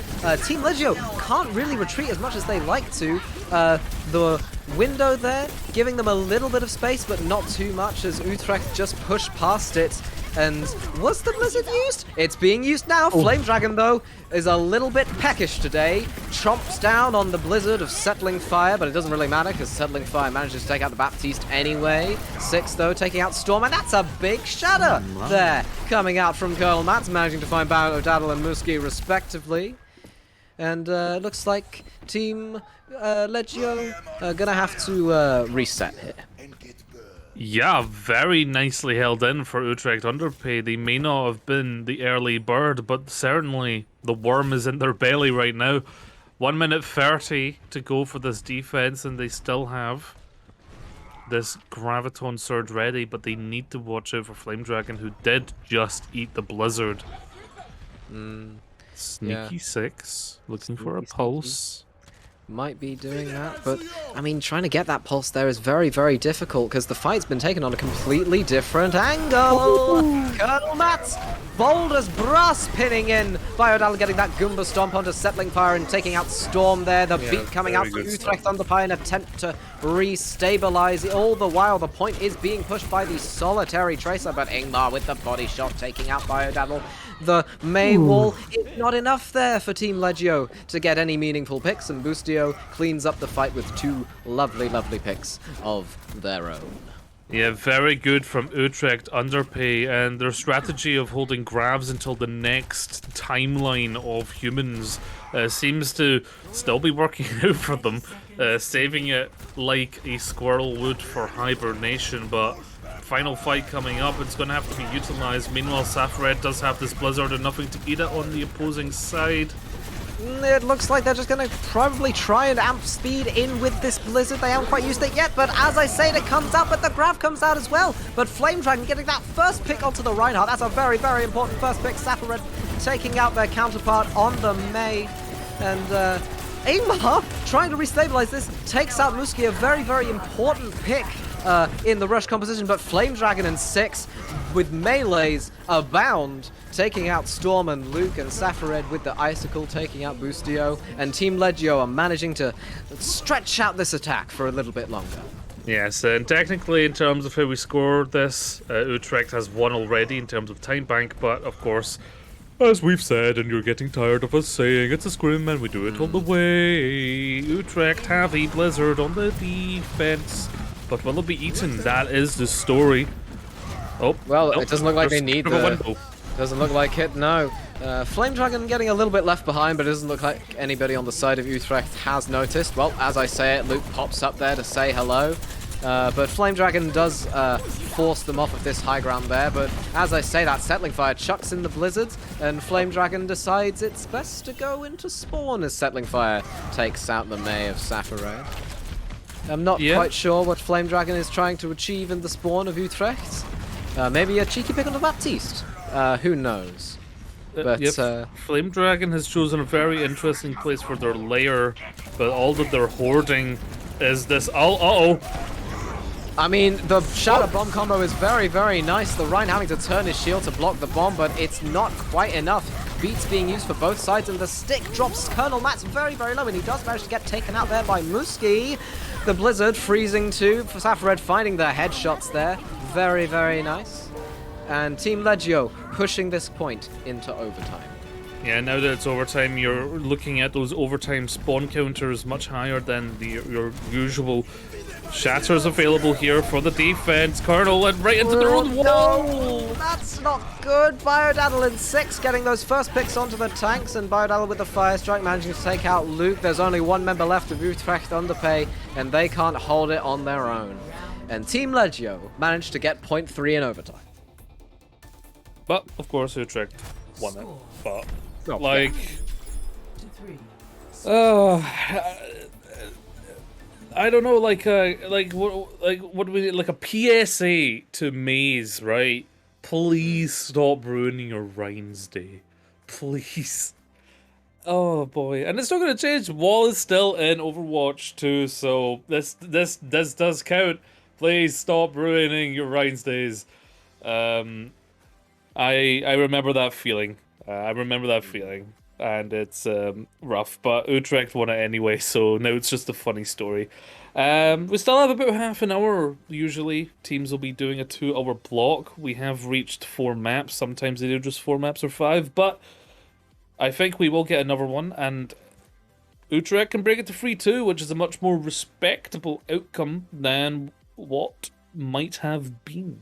Team Legio can't really retreat as much as they like to. The window there, giving them a little bit of space, but not too much, as Utrecht just pushed past it. And was the Blizzard used? It's being used now. Flame Dragon, though, is a little bit peckish today. Chomps down on the Blizzard of Settling Fire, but it doesn't really matter because Settling Fire manages to take out the Baptiste anyway. 6, though, taking out Storm, and that's a big shatter there coming out from Colonel Mats, managing to find Daddle and Muski respectively. And looks like Team Legio are gonna have to reset here. Yeah, very nicely held in for Utrecht Underpay. They may not have been the early bird, but certainly the worm is in their belly right now. 1 minute 30 to go for this defense, and they still have this Graviton Surge ready, but they need to watch out for Flame Dragon, who did just eat the Blizzard. Sneaky 6, looking for a pulse. Might be doing that, but I mean, trying to get that pulse there is very, very difficult because the fight's been taken on a completely different angle. Colonel Matt, bold as brass, pinning in. Biodal getting that Goomba Stomp onto Settling Fire and taking out Storm there. The beat coming out from Utrecht Underpay in an attempt to re-stabilize. All the while, the point is being pushed by the solitary Tracer, but Ingmar with the body shot taking out Biodal. The May wall is not enough there for Team Legio to get any meaningful picks, and Boostio cleans up the fight with 2 lovely, lovely picks of their own. Yeah, very good from Utrecht Underpay, and their strategy of holding grabs until the next timeline of humans seems to still be working out for them, saving it like a squirrel would for hibernation, but final fight coming up, it's going to have to be utilized. Meanwhile, Safared does have this Blizzard and nothing to eat it on the opposing side. It looks like they're just going to probably try and amp speed in with this Blizzard. They haven't quite used it yet, but as I say, it comes out, but the Grav comes out as well. But Flame Dragon getting that first pick onto the Reinhardt. That's a very, very important first pick. Safared taking out their counterpart on the May. And Ingmar, trying to restabilize this, takes out Muski, a very, very important pick in the rush composition, but Flame Dragon and 6 with melees abound, taking out Storm and Luke, and Safared with the Icicle taking out Boostio, and Team Legio are managing to stretch out this attack for a little bit longer. Yes, and technically in terms of how we scored this, Utrecht has won already in terms of time bank, but of course As we've said, and you're getting tired of us saying, it's a scrim and we do it all the way. Utrecht have a blizzard on the defense, but will it be eaten? That is the story. Oh, Well, nope, it doesn't look like they there's need a the... window. Doesn't look like it, no. Flame Dragon getting a little bit left behind, but it doesn't look like anybody on the side of Utrecht has noticed. Well, as I say it, Luke pops up there to say hello. But Flame Dragon does force them off of this high ground there, but as I say, that Settling Fire chucks in the Blizzard, and Flame Dragon decides it's best to go into spawn as Settling Fire takes out the May of Saffron. I'm not quite sure what Flame Dragon is trying to achieve in the spawn of Utrecht. Maybe a cheeky pick on the Baptiste. Who knows? But Flame Dragon has chosen a very interesting place for their lair, but all that they're hoarding is this. Uh-oh. I mean, the Shatter Bomb combo is very, very nice. The Rhine having to turn his shield to block the bomb, but it's not quite enough. Beats being used for both sides, and the stick drops Colonel Matt's very, very low, and he does manage to get taken out there by Muski. The Blizzard freezing too, for Saffred finding the headshots there. Very, very nice. And Team Legio pushing this point into overtime. Yeah, now that it's overtime, you're looking at those overtime spawn counters much higher than your usual. Shatters available here for the defense. Colonel and right into their own wall. No, that's not good. Biodaddle in 6 getting those first picks onto the tanks, and Biodaddle with the Fire Strike managing to take out Luke. There's only one member left of Utrecht Underpay, and they can't hold it on their own. And Team Legio managed to get point 3 in overtime. But, of course, Utrecht won it. But, Oh, like... I don't know, like what do we like a PSA to Maze, right? Please stop ruining your Rhines Day, please. Oh boy, and it's not gonna change. Wall is still in Overwatch 2, so this does count. Please stop ruining your Rhines Days. I remember that feeling. And it's rough, but Utrecht won it anyway, so now it's just a funny story. We still have about half an hour, usually. Teams will be doing a 2-hour block. We have reached 4 maps. Sometimes they do just 4 maps or 5, but I think we will get another one, and Utrecht can bring it to 3-2, which is a much more respectable outcome than what might have been.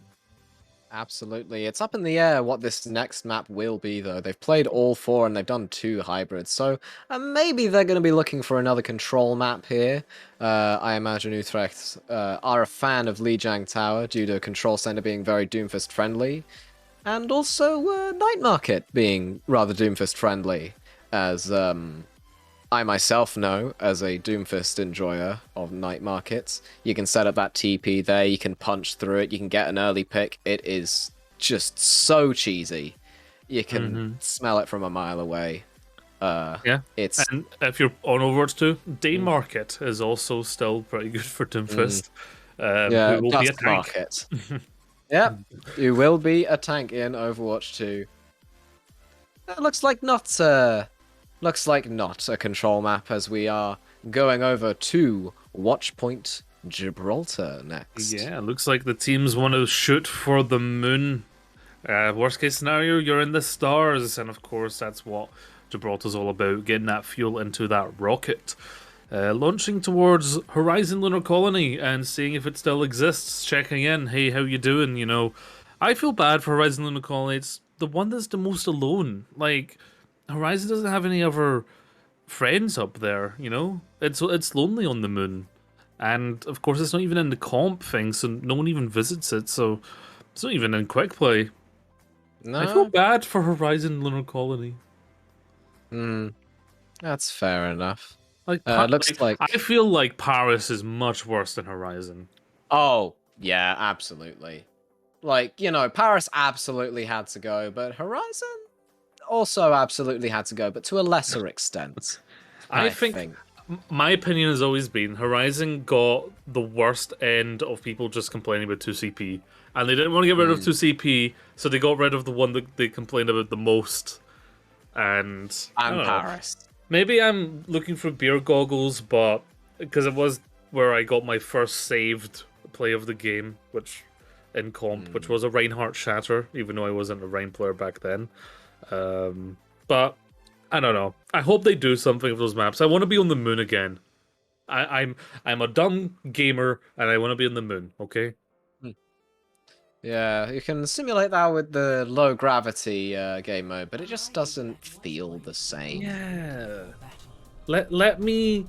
Absolutely. It's up in the air what this next map will be, though. They've played all 4 and they've done 2 hybrids, so maybe they're going to be looking for another control map here. I imagine Utrecht are a fan of Lijiang Tower due to Control Center being very Doomfist friendly, and also Night Market being rather Doomfist friendly, as I myself know, as a Doomfist enjoyer of night markets. You can set up that TP there, you can punch through it, you can get an early pick. It is just so cheesy. You can smell it from a mile away. Yeah, it's and if you're on Overwatch 2, Day Market is also still pretty good for Doomfist. yeah, who will be a Dust tank. Market. Yep, you will be a tank in Overwatch 2. It looks like not a control map, as we are going over to Watchpoint Gibraltar next. Yeah, looks like the teams want to shoot for the moon. Worst case scenario, you're in the stars, and of course that's what Gibraltar's all about, getting that fuel into that rocket. Launching towards Horizon Lunar Colony and seeing if it still exists, checking in, hey, how you doing, you know. I feel bad for Horizon Lunar Colony, it's the one that's the most alone. Like, Horizon doesn't have any other friends up there, you know? It's lonely on the moon. And, of course, it's not even in the comp thing, so no one even visits it, so it's not even in quick play. No, I feel bad for Horizon Lunar Colony. that's fair enough. Like, looks like I feel like Paris is much worse than Horizon. Oh, yeah, absolutely. Like, you know, Paris absolutely had to go, but Horizon also absolutely had to go, but to a lesser extent. I think my opinion has always been Horizon got the worst end of people just complaining about 2CP. And they didn't want to get rid of 2CP, so they got rid of the one that they complained about the most. And Paris. Maybe I'm looking for beer goggles, but because it was where I got my first saved play of the game, which in comp, which was a Reinhardt Shatter, even though I wasn't a Rein player back then. But I don't know. I hope they do something with those maps. I want to be on the moon again. I'm a dumb gamer and I want to be on the moon. Okay. Yeah, you can simulate that with the low gravity game mode, but it just doesn't feel the same. Yeah. Let me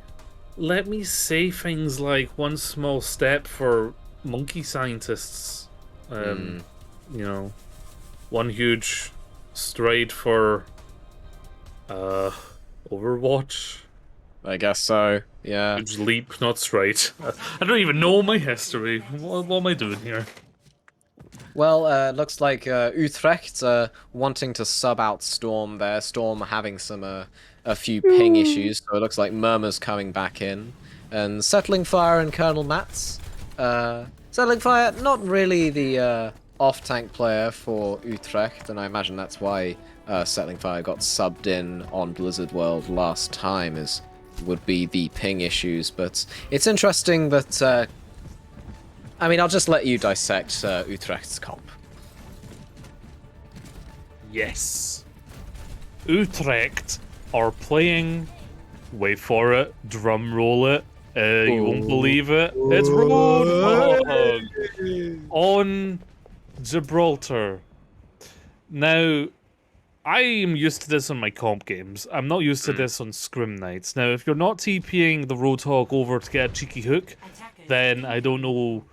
say things like one small step for monkey scientists. You know, one huge stride for Overwatch. I guess so. Yeah. Huge leap, not stride. I don't even know my history. What am I doing here? Well, looks like Utrecht wanting to sub out Storm there. Storm having some a few ping issues, so it looks like Murmur's coming back in. And Settling Fire and Colonel Mats. Settling Fire, not really the off-tank player for Utrecht, and I imagine that's why Settling Fire got subbed in on Blizzard World last time, would be the ping issues. But it's interesting that I mean, I'll just let you dissect Utrecht's comp. Yes. Utrecht are playing. Wait for it. Drum roll it. You won't believe it. It's Roadhog on Gibraltar. Now, I am used to this on my comp games. I'm not used to this on Scrim Nights. Now, if you're not TPing the Roadhog over to get a cheeky hook, then I don't know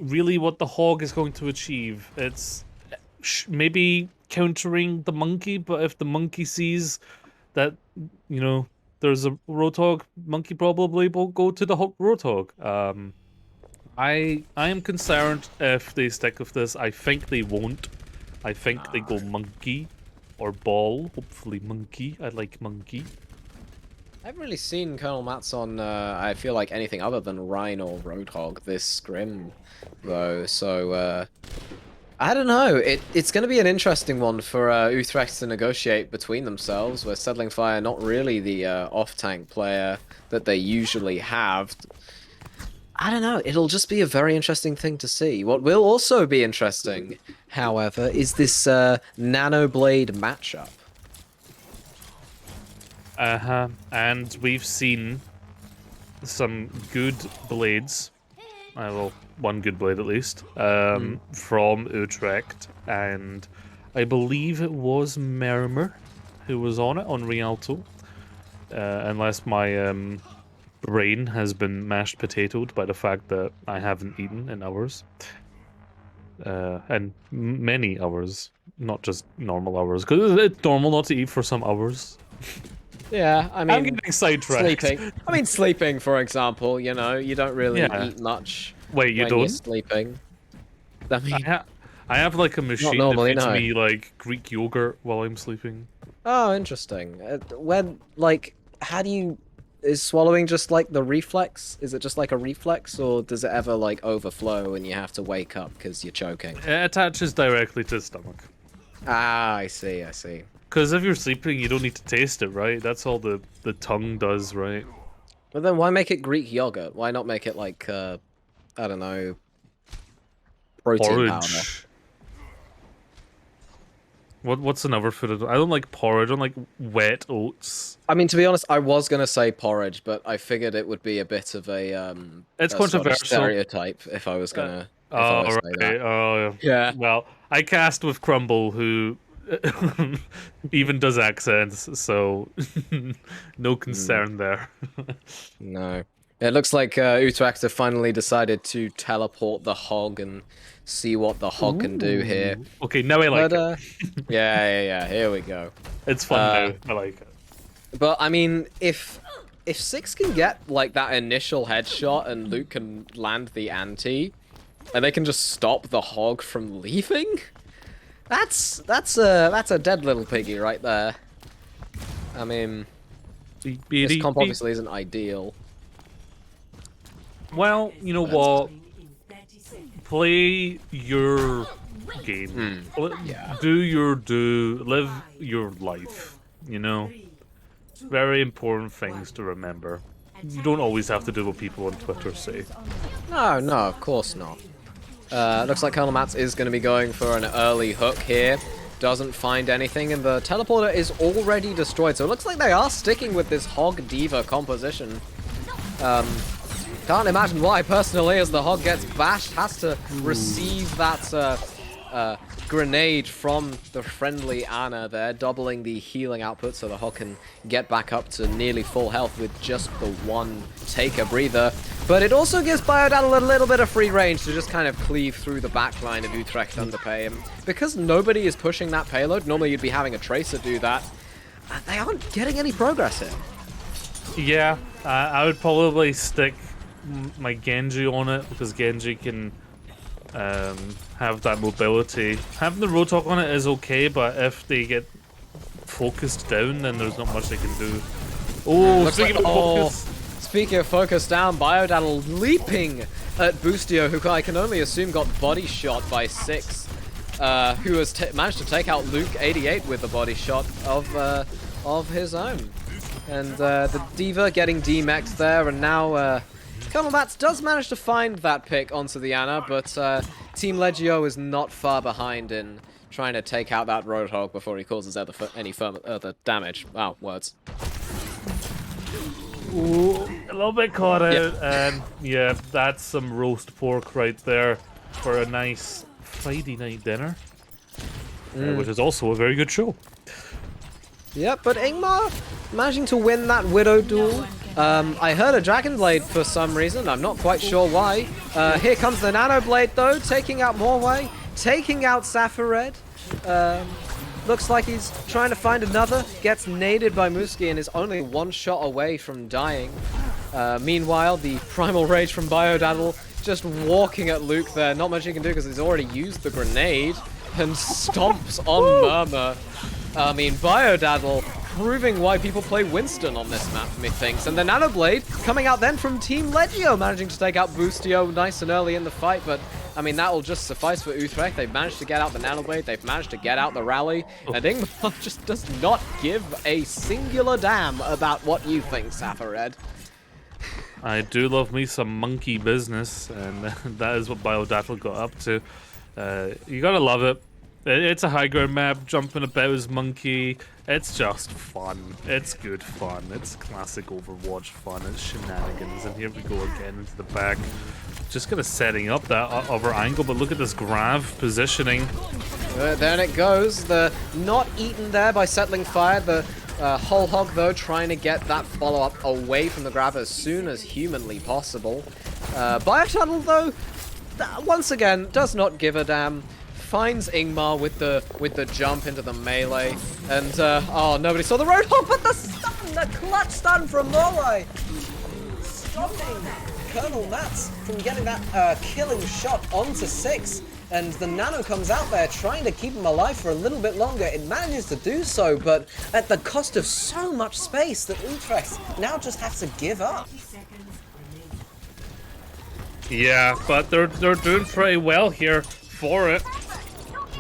really what the hog is going to achieve. It's maybe countering the monkey, but if the monkey sees that, you know, there's a Roadhog, monkey probably will go to the Roadhog. I am concerned if they stick with this. I think they won't. I think they go monkey or ball. Hopefully monkey. I like monkey. I haven't really seen Colonel Mats on, I feel like anything other than Rhine or Roadhog this scrim, though, so, I don't know. It's going to be an interesting one for Utrecht to negotiate between themselves, where Settling Fire not really the off-tank player that they usually have. I don't know. It'll just be a very interesting thing to see. What will also be interesting, however, is this Nano Blade matchup. And we've seen some good blades. Well, one good blade at least. From Utrecht, and I believe it was Mermer who was on it on Rialto. Unless my brain has been mashed potatoed by the fact that I haven't eaten in hours. And many hours, not just normal hours, because it's normal not to eat for some hours. Yeah, I mean, I'm getting sidetracked. Sleeping. I mean, sleeping, for example, you know, you don't really eat much. Wait, you when don't? You're sleeping. I mean, I have like a machine normally, that feeds no. me like Greek yogurt while I'm sleeping. oh, interesting. When, like, how do you... Is swallowing just like the reflex? Is it just like a reflex, or does it ever like overflow and you have to wake up because you're choking? It attaches directly to the stomach. Ah, I see, I see. Because if you're sleeping, you don't need to taste it, right? That's all the tongue does, right? But then why make it Greek yogurt? Why not make it like, I don't know, protein powder? Porridge. What's another food? I don't like porridge. I don't like wet oats. I mean, to be honest, I was gonna say porridge, but I figured it would be a bit of a It's a sort of controversial. stereotype if I was gonna. If I Oh, was to say that. right. Oh, Yeah. Well, I cast with Crumble, who even does accents, so no concern there. No. It looks like Utrecht have finally decided to teleport the hog and see what the hog can do here. Okay, now I like But, it. yeah, here we go. It's fun now. I like it. But, I mean, if Six can get, like, that initial headshot and Luke can land the anti, and they can just stop the hog from leaving, that's a dead little piggy right there. I mean, this comp obviously isn't ideal. Well, you know what? Play your game. Yeah. Live your life. You know? Very important things to remember. You don't always have to do what people on Twitter say. No, of course not. Looks like Colonel Mats is going to be going for an early hook here. doesn't find anything, and the teleporter is already destroyed. So it looks like they are sticking with this Hog Diva composition. Can't imagine why, personally, as the Hog gets bashed, has to receive that grenade from the friendly Ana there, doubling the healing output so the Hog can get back up to nearly full health with just the one take-a breather. But it also gives Biodatl a little bit of free range to just kind of cleave through the backline of Utrecht Underpay. And because nobody is pushing that payload, normally you'd be having a Tracer do that, they aren't getting any progress here. Yeah, I would probably stick my Genji on it, because Genji can have that mobility. Having the Roadhog on it is okay, but if they get focused down, then there's not much they can do. Oh, speaking of focus. Speaking of focus down, Biodatl leaping at Boostio, who I can only assume got body shot by 6, who has managed to take out Luke 88 with the body shot of his own. And the Diva getting demexed there, and now Colonel Mats does manage to find that pick onto the Ana, but Team Legio is not far behind in trying to take out that Roadhog before he causes any further damage. Wow, words. Ooh, a little bit caught out, and yeah, that's some roast pork right there for a nice Friday night dinner, which is also a very good show. Yep, but Ingmar managing to win that Widow duel. I heard a Dragon Blade for some reason, I'm not quite sure why. Here comes the Nano Blade though, taking out Morway, taking out Safared. Looks like he's trying to find another, gets naded by Muski and is only one shot away from dying. Meanwhile, the Primal Rage from Biodatl just walking at Luke there, not much he can do because he's already used the grenade and stomps on Murmur. I mean, Biodatl proving why people play Winston on this map, methinks. And the Nano Blade coming out then from Team Legio, managing to take out Boostio nice and early in the fight, but I mean, that will just suffice for Utrecht. They've managed to get out the Nano Blade, they've managed to get out the rally, and Ingmar just does not give a singular damn about what you think, Safared. I do love me some monkey business, and that is what Biodatl got up to. You gotta love it. It's a high ground map, jumping about as monkey. It's just fun. It's good fun. It's classic Overwatch fun. It's shenanigans. And here we go again into the back. Just kind of setting up that other angle, but look at this Grav positioning. There it goes. The not eaten there by settling fire. The Whole Hog, though, trying to get that follow-up away from the Grav as soon as humanly possible. Biotunnel, though, once again, does not give a damn. Finds Ingmar with the jump into the melee, and oh, nobody saw the Roadhog, but the stun, the clutch stun from Morway, stopping Colonel Mats from getting that killing shot onto 6, and the Nano comes out there trying to keep him alive for a little bit longer. It manages to do so, but at the cost of so much space that Utrecht now just have to give up. Yeah, but they're doing pretty well here for it.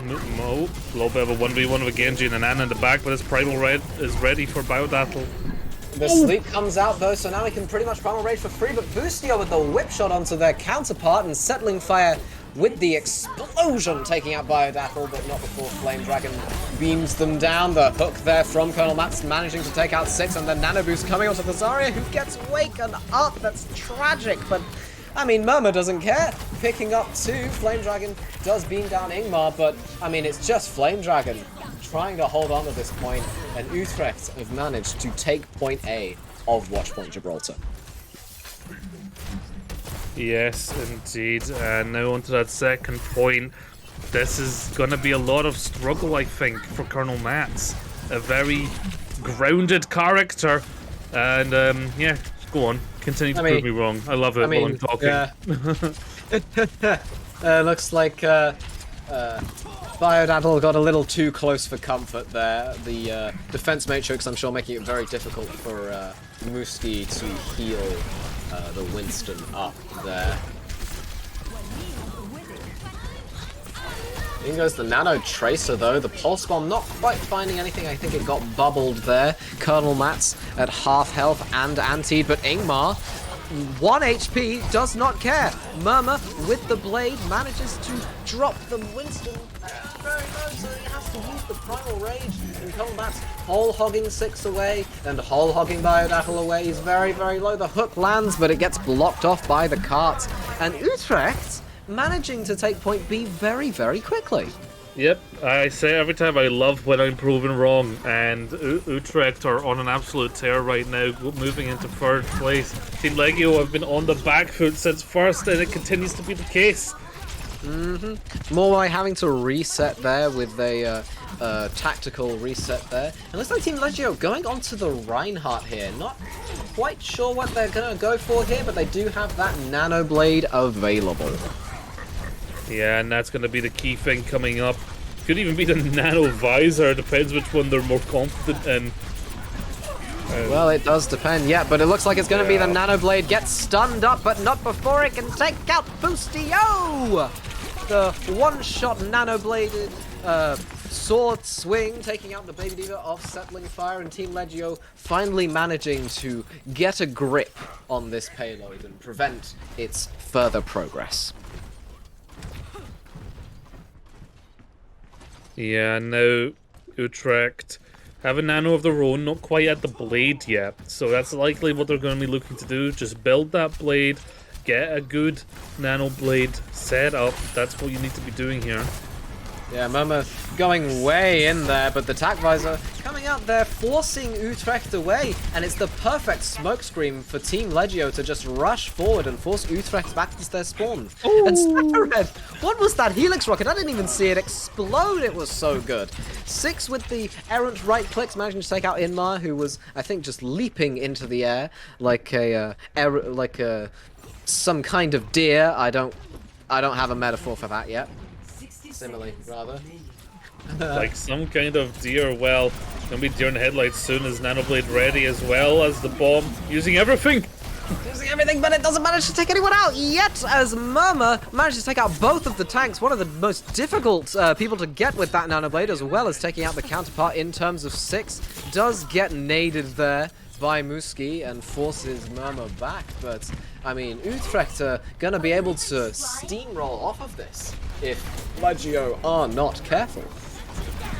No, a little bit of a 1v1 with Genji and an Ana in the back, but his Primal Red is ready for Biodatl. The sleep comes out though, so now he can pretty much Primal Rage for free, but Boostio with the whip shot onto their counterpart and settling fire with the explosion, taking out Biodatl, but not before Flame Dragon beams them down. The hook there from Colonel Mats managing to take out 6, and the Nano Boost coming onto the Zarya, who gets waken up. That's tragic, but I mean, Murmur doesn't care. Picking up 2, Flame Dragon does beam down Ingmar, but I mean, it's just Flame Dragon trying to hold on to this point, and Utrecht have managed to take point A of Watchpoint Gibraltar. Yes, indeed. Now onto that second point. This is going to be a lot of struggle, I think, for Colonel Mats. A very grounded character, and yeah, go on. Continue to prove me wrong. I love it while I'm talking. Yeah. Looks like Biodatl got a little too close for comfort there. The defense matrix, I'm sure, making it very difficult for Muski to heal the Winston up there. In goes the Nano Tracer, though. The Pulse Bomb not quite finding anything. I think it got bubbled there. Colonel Mats at half health and antied, but Ingmar, 1 HP, does not care. Murmur, with the blade, manages to drop the Winston very low, so he has to use the Primal Rage in combat. Whole hogging 6 away, and whole hogging Biodattle away. He's very, very low. The hook lands, but it gets blocked off by the cart. And Utrecht managing to take point B very, very quickly. Yep, I say every time I love when I'm proven wrong, and Utrecht are on an absolute tear right now, moving into 3rd place. Team Legio have been on the back foot since first, and it continues to be the case. Morwai having to reset there with a tactical reset there. And looks like Team Legio going on to the Reinhardt here. Not quite sure what they're going to go for here, but they do have that Nano Blade available. Yeah, and that's going to be the key thing coming up. Could even be the Nano Visor, depends which one they're more confident in. Well, it does depend, yeah, but it looks like it's going to be the Nano Blade. Gets stunned up, but not before it can take out Boostio! The one-shot Nano-bladed sword swing, taking out the Baby Diva off Settling Fire, and Team Legio finally managing to get a grip on this payload and prevent its further progress. Yeah, now Utrecht have a Nano of their own, not quite at the blade yet, so that's likely what they're going to be looking to do. Just build that blade, get a good Nano Blade set up. That's what you need to be doing here. Yeah, Murmur going way in there, but the Tac Visor coming out there, forcing Utrecht away, and it's the perfect smokescreen for Team Legio to just rush forward and force Utrecht back to their spawn. Ooh. And Red, what was that Helix Rocket? I didn't even see it explode, it was so good. 6 with the errant right clicks, managing to take out Inmar, who was, I think, just leaping into the air like some kind of deer. I don't have a metaphor for that yet. Simile, rather. Like some kind of deer. Well, gonna be deer in the headlights soon. As Nanoblade ready, as well as the bomb, using everything. Using everything, but it doesn't manage to take anyone out yet, as Murmur manages to take out both of the tanks. One of the most difficult people to get with that Nanoblade, as well as taking out the counterpart in terms of 6. Does get naded there by Muski and forces Murmur back, but I mean, Utrecht are gonna be able to steamroll off of this if Legio are not careful.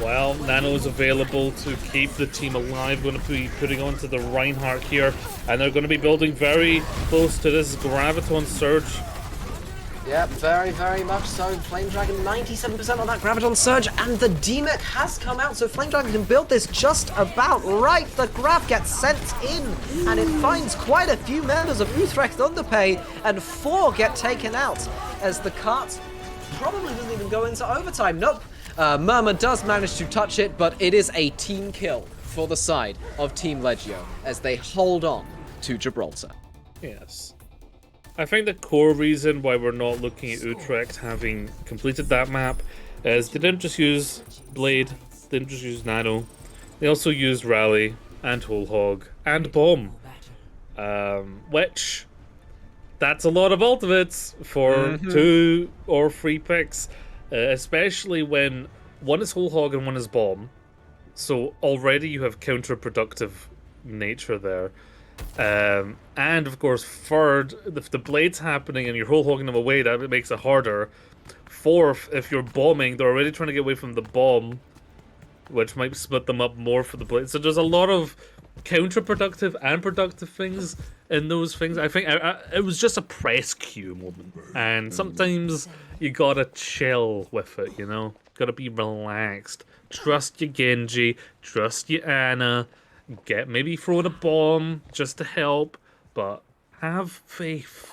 Well, Nano's available to keep the team alive. Going to be putting onto the Reinhardt here, and they're going to be building very close to this Graviton Surge. Yep, very, very much so. Flame Dragon, 97% on that Graviton Surge, and the DMEC has come out, so Flame Dragon can build this just about right. The Grav gets sent in, and it finds quite a few members of Utrecht Underpay, and 4 get taken out, as the cart probably doesn't even go into overtime. Nope. Murmur does manage to touch it, but it is a team kill for the side of Team Legio, as they hold on to Gibraltar. Yes. I think the core reason why we're not looking at Utrecht having completed that map is they didn't just use Blade, they didn't just use Nano, they also used Rally and Whole Hog and Bomb, which that's a lot of ultimates for 2 or 3 picks, especially when one is Whole Hog and one is Bomb, so already you have counterproductive nature there. And of course, 3rd, if the blade's happening and you're whole hogging them away, that makes it harder. 4th, if you're bombing, they're already trying to get away from the bomb, which might split them up more for the blade. So there's a lot of counterproductive and productive things in those things. I think it was just a press queue moment, and sometimes you gotta chill with it, you know? Gotta be relaxed. Trust your Genji, trust your Ana. Maybe throw in a bomb just to help, but have faith.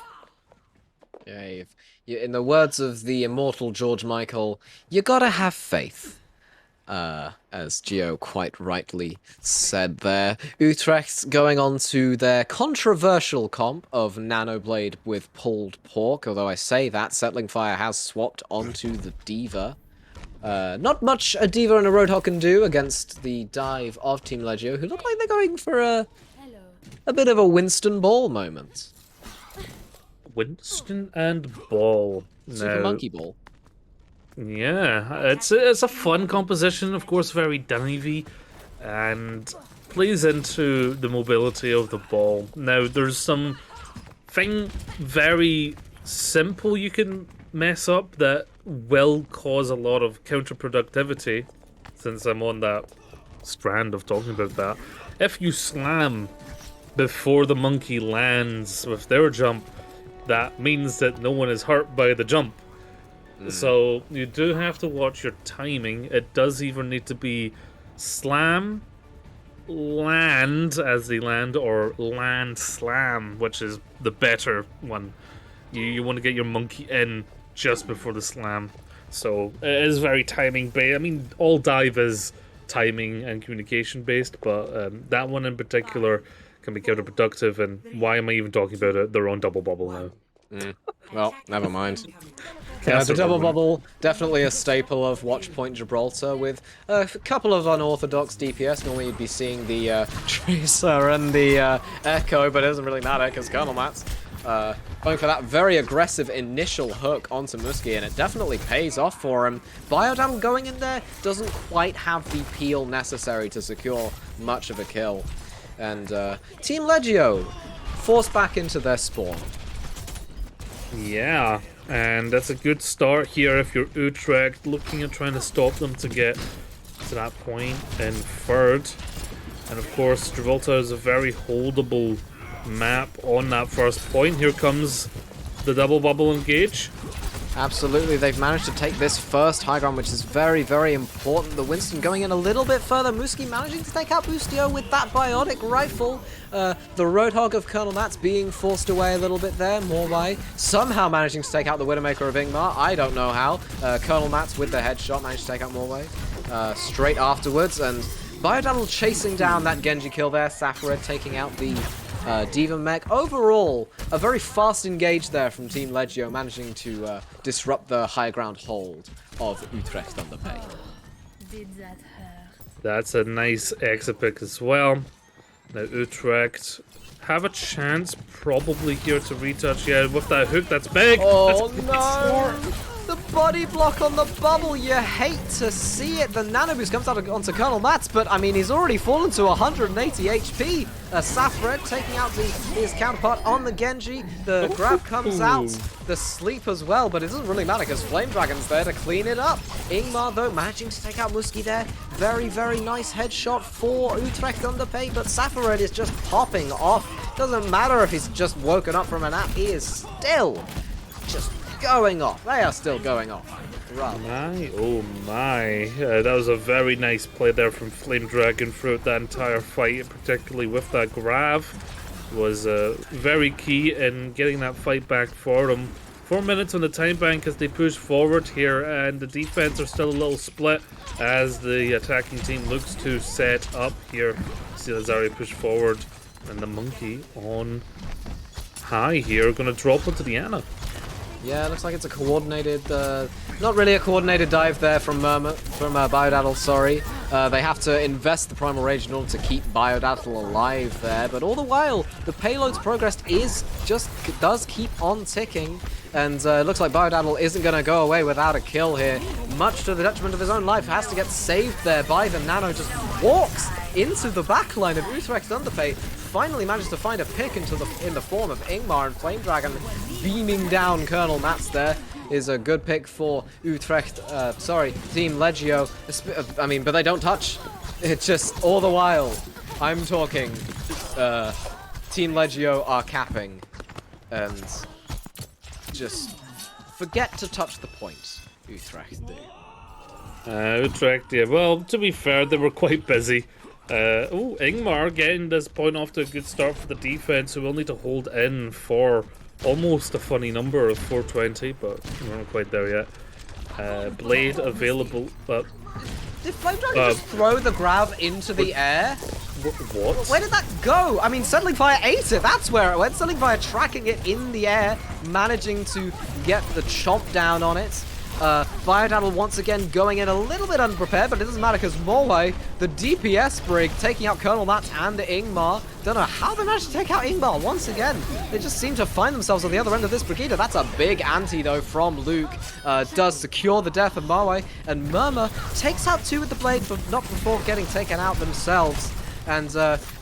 Yeah, in the words of the immortal George Michael, you gotta have faith. As Gio quite rightly said there. Utrecht going on to their controversial comp of Nanoblade with pulled pork, although I say that, Settling Fire has swapped onto the Diva. Not much a Diva and a Roadhog can do against the dive of Team Legio, who look like they're going for a bit of a Winston Ball moment. Winston and Ball. Super Monkey Ball. Yeah, it's a fun composition, of course, very divey, and plays into the mobility of the ball. Now, there's something very simple you can mess up that will cause a lot of counterproductivity, since I'm on that strand of talking about that. If you slam before the monkey lands with their jump, that means that no one is hurt by the jump. So you do have to watch your timing. It does either need to be slam, land as they land, or land slam, which is the better one. You want to get your monkey in just before the slam. So it is very timing based. I mean, all dive is timing and communication based, but that one in particular can be counterproductive. And why am I even talking about it? They're on double bubble now. Well, never mind. Yeah, the double bubble, definitely a staple of Watchpoint Gibraltar, with a couple of unorthodox DPS. Normally you'd be seeing the Tracer and the Echo, but it doesn't really matter because Colonel Matt's going for that very aggressive initial hook onto Muskie, and it definitely pays off for him. Biodam going in there doesn't quite have the peel necessary to secure much of a kill. And Team Legio forced back into their spawn. Yeah, and that's a good start here if you're Utrecht, looking at trying to stop them to get to that point in third. And of course, Gibraltar is a very holdable map on that first point. Here comes the double bubble engage. Absolutely, they've managed to take this first high ground, which is very, very important. The Winston going in a little bit further. Muskie managing to take out Boostio with that biotic rifle. The Roadhog of Colonel Mats being forced away a little bit there. Morway somehow managing to take out the Widowmaker of Ingmar. I don't know how. Colonel Mats with the headshot managed to take out Morway straight afterwards. And Biodaddle chasing down that Genji kill there. Safared taking out the Diva Mech. Overall, a very fast engage there from Team Legio, managing to disrupt the high ground hold of Utrecht Underpay. Did that hurt? That's a nice exit pick as well. Now Utrecht have a chance probably here to retouch. Yeah, with that hook, that's big. Oh That's no! The body block on the bubble, you hate to see it. The nano boost comes out onto Colonel Mats, but I mean, he's already fallen to 180 HP. Safred taking out his counterpart on the Genji. The grab comes out, the sleep as well, but it doesn't really matter because Flame Dragon's there to clean it up. Ingmar, though, managing to take out Muskie there. Very, very nice headshot for Utrecht Underpay, but Safred is just popping off. Doesn't matter if he's just woken up from a nap, he is still just going off. They are still going off. My, oh my. That was a very nice play there from Flame Dragon throughout that entire fight, particularly with that grab. Was very key in getting that fight back for them. 4 minutes on the time bank as they push forward here, and the defense are still a little split as the attacking team looks to set up here. See Lazari push forward, and the monkey on high here going to drop onto the Ana. Yeah, looks like it's a coordinated, not really a coordinated dive there from Biodaddle, sorry. They have to invest the Primal Rage in order to keep Biodaddle alive there, but all the while, the payload's progress does keep on ticking, and it looks like Biodaddle isn't going to go away without a kill here, much to the detriment of his own life. Has to get saved there by the Nano, just walks into the backline of Utrecht Underpay. Finally manages to find a pick in the form of Ingmar, and Flame Dragon beaming down Colonel Mats there is a good pick for Utrecht, Team Legio. I mean, but they don't touch. It's just all the while I'm talking, Team Legio are capping and just forget to touch the point. Utrecht do. Utrecht, yeah, well, to be fair, they were quite busy. Ingmar getting this point off to a good start for the defense, who will need to hold in for almost a funny number of 420, but we're not quite there yet. Blade available. Did Flame Dragon just throw the grab into the air? What? Where did that go? I mean, Settling Fire ate it. That's where it went. Settling Fire tracking it in the air, managing to get the chomp down on it. Biodaddle once again going in a little bit unprepared, but it doesn't matter because Morway, the DPS brig, taking out Colonel Matt and Ingmar. Don't know how they managed to take out Ingmar once again. They just seem to find themselves on the other end of this Brigida. That's a big anti, though, from Luke. Does secure the death of Morway, and Murmur takes out two with the blade, but not before getting taken out themselves. And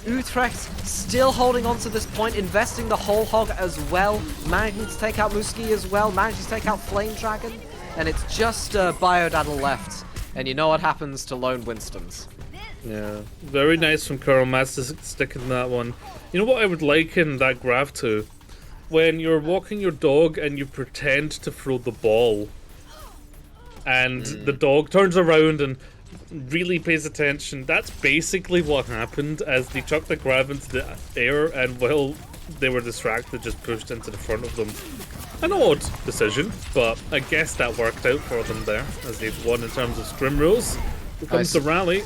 Utrecht still holding on to this point, investing the whole hog as well, managing to take out Muskie as well, managing to take out Flame Dragon. And it's just Biodaddle left and you know what happens to lone Winstons. Yeah, very nice from Colonel Mats to stick in that one. You know what I would liken that graph to? When you're walking your dog and you pretend to throw the ball, and the dog turns around and really pays attention. That's basically what happened as they chucked the grab into the air, and while they were distracted, just pushed into the front of them. An odd decision, but I guess that worked out for them there, as they've won in terms of scrim rules. Here comes the rally.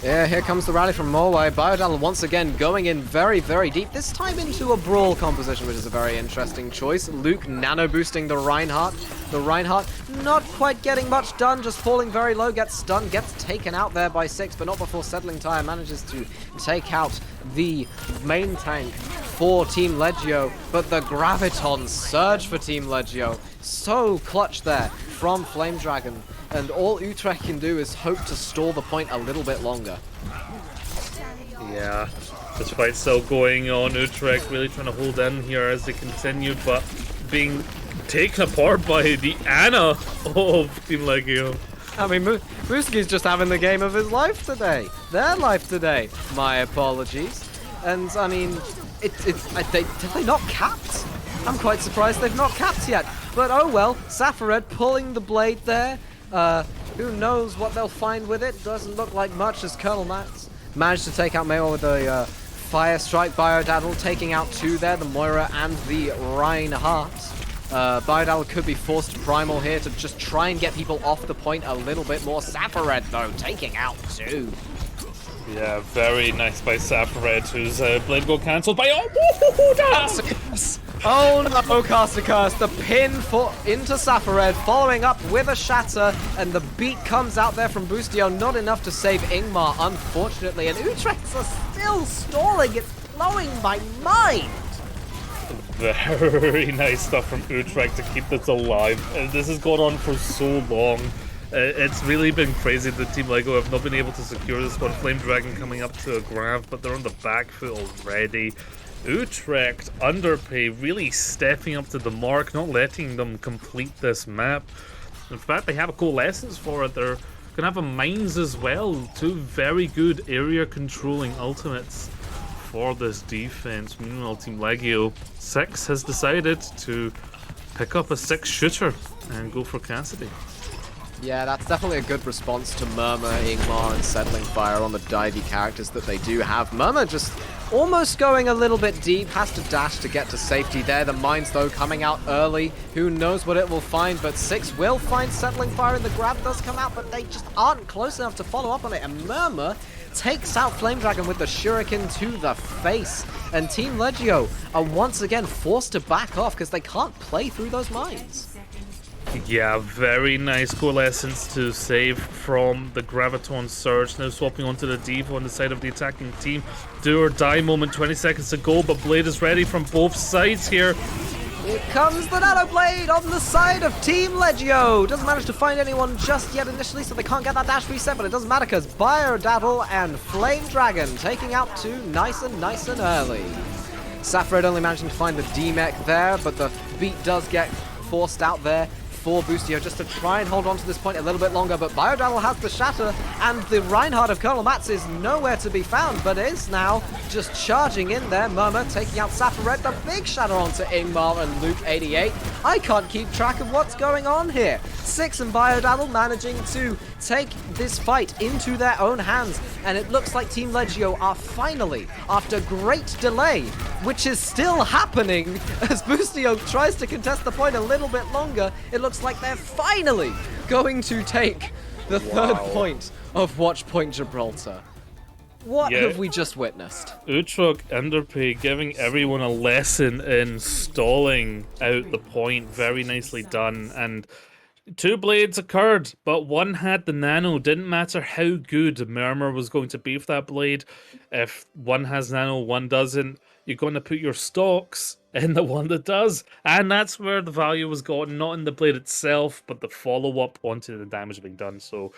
Yeah, here comes the rally from Norway. Biodal once again going in very, very deep, this time into a brawl composition, which is a very interesting choice. Luke nano boosting the Reinhardt. The Reinhardt not quite getting much done, just falling very low, gets stunned, gets taken out there by 6, but not before Settling Tire manages to take out the main tank for Team Legio. But the Graviton surge for Team Legio. So clutch there from Flame Dragon. And all Utrecht can do is hope to stall the point a little bit longer. Yeah, this fight's still going on. Utrecht really trying to hold in here as they continue, but being taken apart by the Anna of Team Legio. I mean, Muski's just having the game of his life today. Their life today. My apologies. And, I mean, did they not capped? I'm quite surprised they've not capped yet. But oh well, Safared pulling the blade there. Who knows what they'll find with it? Doesn't look like much as Colonel Mats managed to take out Mayor with a Fire Strike. Biodaddle taking out 2 there, the Moira and the Reinhardt. Biodaddle could be forced to Primal here to just try and get people off the point a little bit more. Safared, though, taking out 2. Yeah, very nice by Safared, whose blade got cancelled by... Oh no, Caster Curse, the pin into Safared, following up with a shatter, and the beat comes out there from Boostio, not enough to save Ingmar, unfortunately, and Utrecht are still stalling, it's blowing my mind! Very nice stuff from Utrecht to keep this alive. This has gone on for so long. It's really been crazy that Team Lego have not been able to secure this one. Flame Dragon coming up to a grab, but they're on the back foot already. Utrecht Underpay really stepping up to the mark, not letting them complete this map. In fact, they have a coalescence for it. They're going to have a mines as well. 2 very good area controlling ultimates for this defense. Meanwhile, Team Legio 6 has decided to pick up a 6 shooter and go for Cassidy. Yeah, that's definitely a good response to Murmur, Ingmar, and Settling Fire on the divey characters that they do have. Murmur just almost going a little bit deep, has to dash to get to safety there. The mines, though, coming out early. Who knows what it will find, but 6 will find Settling Fire, and the grab does come out, but they just aren't close enough to follow up on it. And Murmur takes out Flame Dragon with the shuriken to the face. And Team Legio are once again forced to back off because they can't play through those mines. Yeah, very nice coalescence to save from the Graviton Surge. Now swapping onto the Diva on the side of the attacking team. Do or die moment, 20 seconds to go, but Blade is ready from both sides here. Here comes the Nano Blade on the side of Team Legio. Doesn't manage to find anyone just yet initially, so they can't get that dash reset, but it doesn't matter because Biodaddle and Flame Dragon taking out 2 nice and early. Safared only managing to find the D-Mech there, but the beat does get forced out there for Boostio just to try and hold on to this point a little bit longer, but Biodaddle has the shatter, and the Reinhardt of Colonel Mats is nowhere to be found, but is now just charging in there. Murmur taking out Safared, the big shatter onto Ingmar and Luke 88. I can't keep track of what's going on here. 6 and Biodaddle managing to take this fight into their own hands, and it looks like Team Legio are finally, after great delay, which is still happening as Boostio tries to contest the point a little bit longer, it looks like they're finally going to take the third point of Watch Point Gibraltar. What have we just witnessed? Utrecht Underpay giving everyone a lesson in stalling out the point. Very nicely done. And 2 blades occurred, but one had the nano. Didn't matter how good Murmur was going to be for that blade. If one has nano, one doesn't, you're going to put your stocks in the one that does. And that's where the value was gotten, not in the blade itself, but the follow-up onto the damage being done. So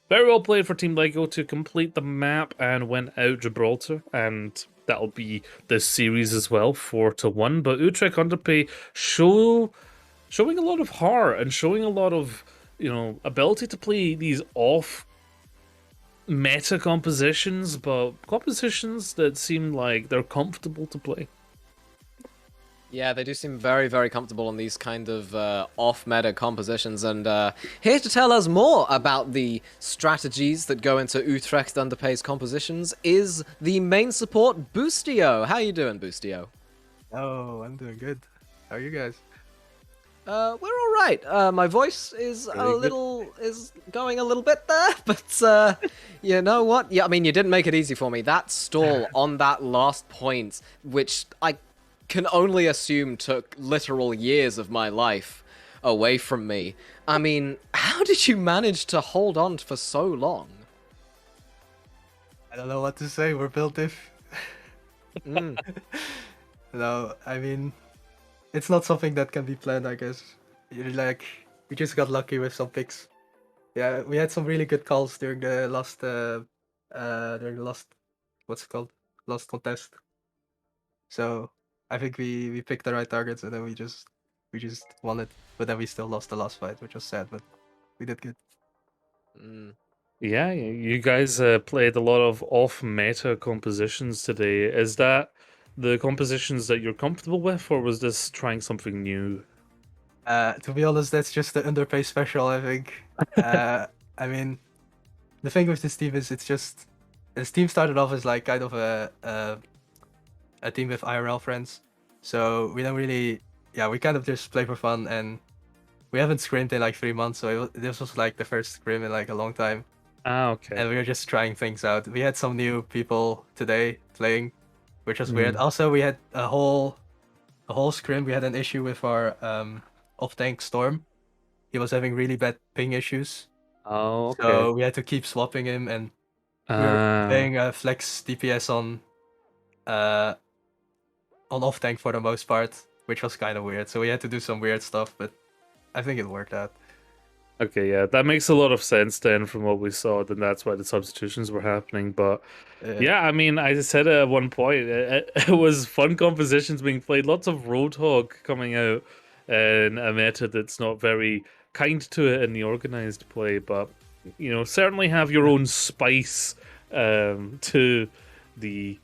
very well played for Team Lego to complete the map and win out Gibraltar. And that'll be this series as well, 4-1. But Utrecht Underpay showing a lot of heart and showing a lot of, ability to play these off meta compositions, but compositions that seem like they're comfortable to play. Yeah, they do seem very, very comfortable on these kind of off-meta compositions, and here to tell us more about the strategies that go into Utrecht Underpay's compositions is the main support, Boostio. How you doing, Boostio? Oh, I'm doing good. How are you guys? We're all right. My voice is is going a little bit there, but you know what? Yeah, I mean, you didn't make it easy for me. That stall on that last point, which I can only assume took literal years of my life away from me. I mean, how did you manage to hold on for so long? I don't know what to say. We're built if. Mm. No, I mean, it's not something that can be planned, I guess. We just got lucky with some picks. Yeah, we had some really good calls during the last, what's it called? Last contest. So I think we picked the right targets and then we just won it. But then we still lost the last fight, which was sad, but we did good. Mm. Yeah, you guys played a lot of off-meta compositions today. Is that the compositions that you're comfortable with, or was this trying something new? To be honest, that's just the underpay special, I think. I mean, the thing with this team is this team started off as like kind of a team with IRL friends, so we don't really, yeah, we kind of just play for fun, and we haven't scrimmed in like 3 months, so this was like the first scrim in like a long time, Ah, okay. and we were just trying things out. We had some new people today playing, which was weird. Also, we had a whole scrim. We had an issue with our off tank Storm. He was having really bad ping issues. Oh, okay. So we had to keep swapping him, and we were playing flex DPS uh, on off tank for the most part, which was kind of weird. So we had to do some weird stuff, but I think it worked out. Okay, yeah, that makes a lot of sense then from what we saw. Then that's why the substitutions were happening. But yeah, I mean, I said at one point it was fun compositions being played. Lots of Roadhog coming out in a meta that's not very kind to it in the organized play. But you know, certainly have your own spice to the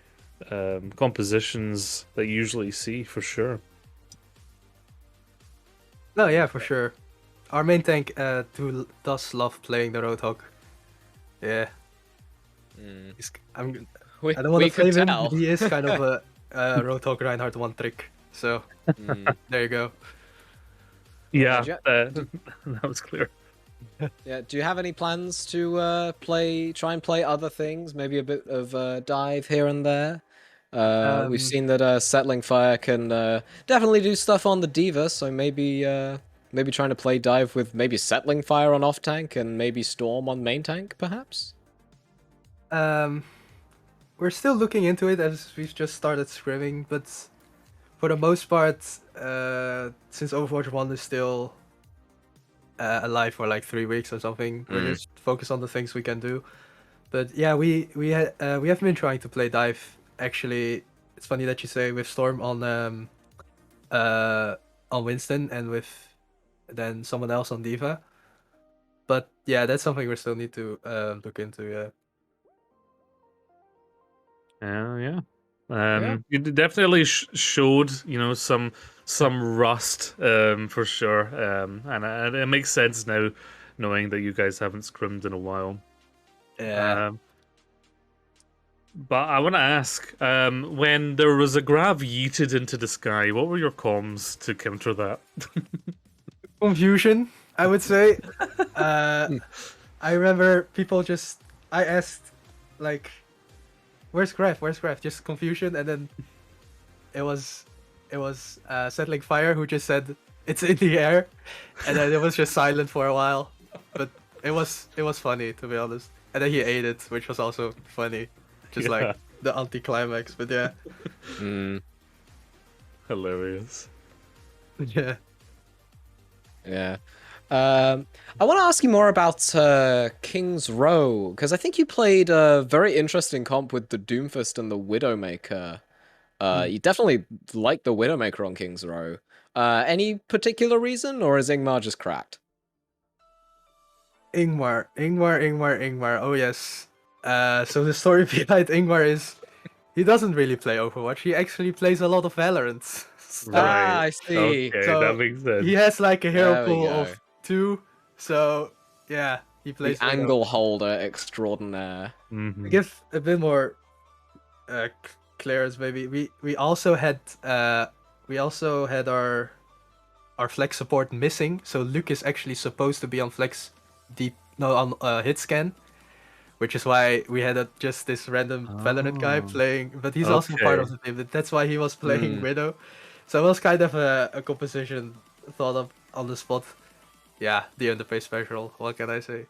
compositions that you usually see for sure. No, yeah, for sure. Our main tank does love playing the Roadhog. Yeah, I don't want We to could flame him. tell. He is kind of a Roadhog Reinhardt one trick. So there you go. Yeah, Yeah. that was clear. Yeah. Do you have any plans to try and play other things? Maybe a bit of dive here and there. We've seen that Settling Fire can definitely do stuff on the Diva, so maybe trying to play dive with maybe Settling Fire on off tank and maybe Storm on main tank, perhaps. We're still looking into it as we've just started scrimming, but for the most part, since Overwatch 1 is still alive for like 3 weeks or something, we're just focused on the things we can do. But yeah, we have been trying to play dive. Actually, it's funny that you say with Storm on Winston and with then someone else on Diva. But yeah, that's something we still need to look into. Yeah. Yeah. Yeah. You definitely showed, you know, some rust, for sure. And it makes sense now, knowing that you guys haven't scrimmed in a while. Yeah. But I want to ask, when there was a grav yeeted into the sky, what were your comms to counter that? Confusion, I would say. I remember people just. I asked, like, "Where's Graf? Where's Graf?" Just confusion, and then it was Settling Fire who just said it's in the air, and then it was just silent for a while. But it was funny, to be honest. And then he ate it, which was also funny, just Yeah. like the anticlimax. But yeah, Hilarious. yeah. Yeah. I want to ask you more about King's Row, because I think you played a very interesting comp with the Doomfist and the Widowmaker. You definitely like the Widowmaker on King's Row. Any particular reason, or is Ingmar just cracked? Ingmar. Oh yes. So the story behind Ingvar is he doesn't really play Overwatch. He actually plays a lot of Valorant. Ah, Right. I see. Okay, that So makes he sense. has like a hero There we pool go. of 2. So yeah, he The plays Widow. angle holder extraordinaire. To Hmm. give a bit more clearance, maybe we also had our flex support missing. So Luke is actually supposed to be on flex deep, no, on hit scan, which is why we had just this random Valorant guy Oh, playing. But he's also part okay. of the team. That's why he was playing Hmm. Widow. So it was kind of a composition thought of on the spot. Yeah, the Underpay special. What can I say?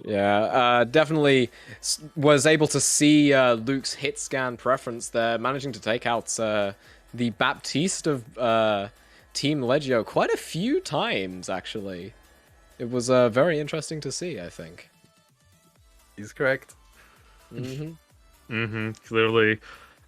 Yeah, definitely was able to see Luke's hit scan preference there, managing to take out the Baptiste of Team Legio quite a few times, actually. It was very interesting to see, I think. He's correct. Hmm. Clearly.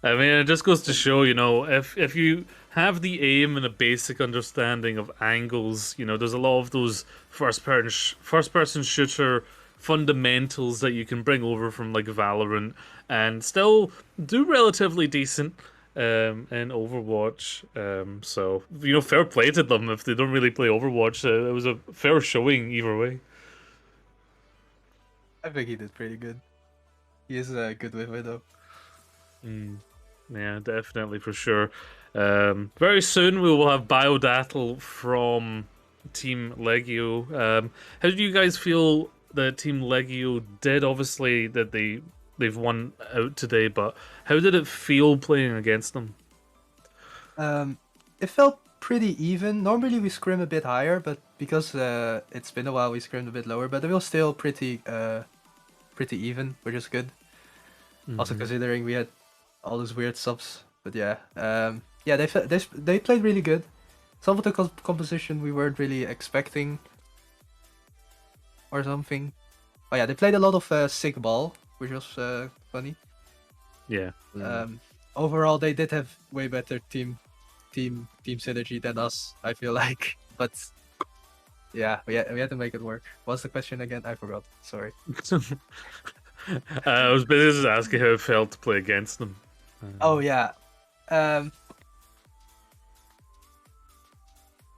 I mean, it just goes to show, if you have the aim and a basic understanding of angles, there's a lot of those first person shooter fundamentals that you can bring over from like Valorant and still do relatively decent in Overwatch. So fair play to them if they don't really play Overwatch. It was a fair showing either way. I think he did pretty good. He is good with Widow. Yeah, definitely for sure. Very soon we will have Biodatl from Team Legio. How do you guys feel that Team Legio did? Obviously, that they've won out today, but how did it feel playing against them? It felt pretty even. Normally we scrim a bit higher, but because it's been a while, we scrimmed a bit lower. But it was still pretty even, which is good. Also considering we had all those weird subs. But yeah, yeah, they played really good. Some of the composition we weren't really expecting, or something. Oh yeah, they played a lot of sick ball, which was funny. Yeah. Overall, they did have way better team synergy than us. I feel like, but yeah, we had to make it work. What's the question again? I forgot. Sorry. I was basically just asking how it felt to play against them. Oh yeah. Um,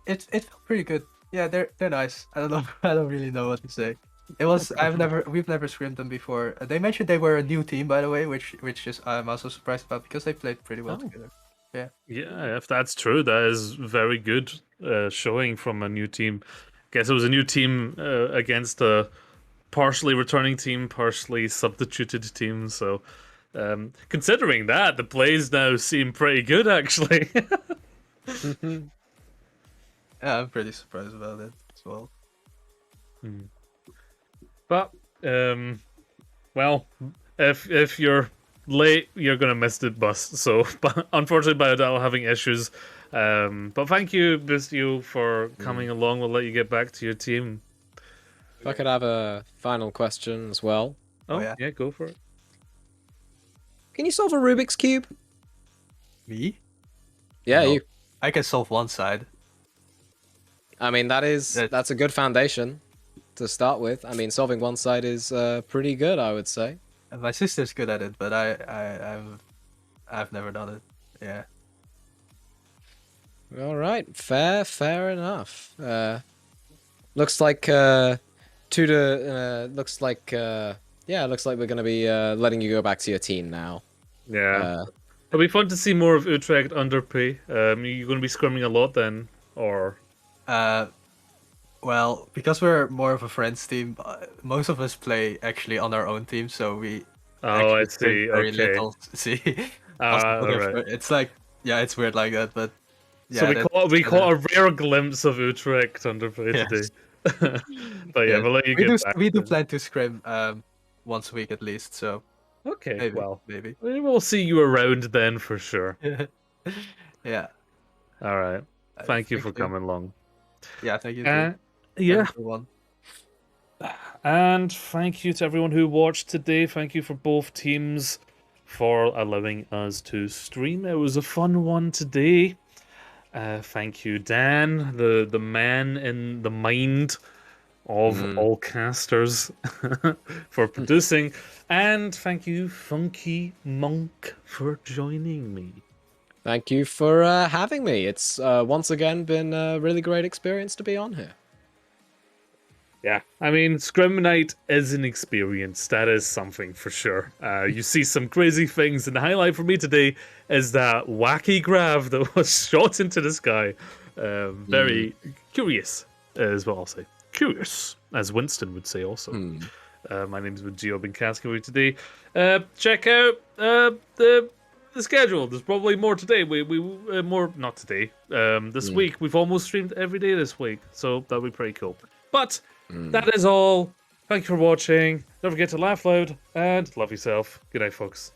it felt pretty good. Yeah, they're nice. I don't know. I don't really know what to say. It was we've never scrimmed them before. They mentioned they were a new team, by the way, which is I'm also surprised about because they played pretty well Oh. together. Yeah. Yeah, if that's true, that is very good showing from a new team. Guess it was a new team against a partially returning team, partially substituted team. So, considering that, the plays now seem pretty good, actually. Yeah, I'm pretty surprised about it as well. But, well, if you're late, you're gonna miss the bus. So, but unfortunately, Biodal having issues. But thank you, Bistio, for coming along. We'll let you get back to your team. If I could have a final question as well. Oh, yeah. yeah, go for it. Can you solve a Rubik's Cube? Me? Yeah, No. you. I can solve one side. I mean, that's a good foundation to start with. I mean, solving one side is pretty good, I would say. And my sister's good at it, but I've never done it. Yeah. All right, fair enough. Looks like looks like we're gonna be letting you go back to your team now. Yeah. It'll be fun to see more of Utrecht Underpay. You're going to be scrimming a lot then? Or. Well, because we're more of a friends team, most of us play actually on our own team, so we Oh, I actually scrim see. very Okay. little. See, Also, Alright. it's like yeah, it's weird like that, but So yeah, we caught a rare glimpse of Utrecht Underpay yes. today. But yeah, Yes. we'll let you We get do back we do then. plan to scrim once a week at least, so Okay, well. maybe. We'll see you around then for sure. Yeah. Alright. Thank you Thank for you. coming along. Yeah, thank you too. Yeah. Have a good one. And thank you to everyone who watched today. Thank you for both teams for allowing us to stream. It was a fun one today. Thank you, Dan, the man in the mind of all casters for producing. And thank you, Funky Monk, for joining me. Thank you for having me. It's once again been a really great experience to be on here. Yeah, I mean, SCRIM Night is an experience. That is something for sure. You see some crazy things, and the highlight for me today is that wacky grav that was shot into the sky. Very curious, is what I'll say. Curious, as Winston would say also. My name is Gio Binkaskowicz today. Check out the schedule. There's probably more today. We more not today. This week we've almost streamed every day this week, so that'll be pretty cool. But that is all. Thank you for watching. Don't forget to laugh loud and love yourself. Good night, folks.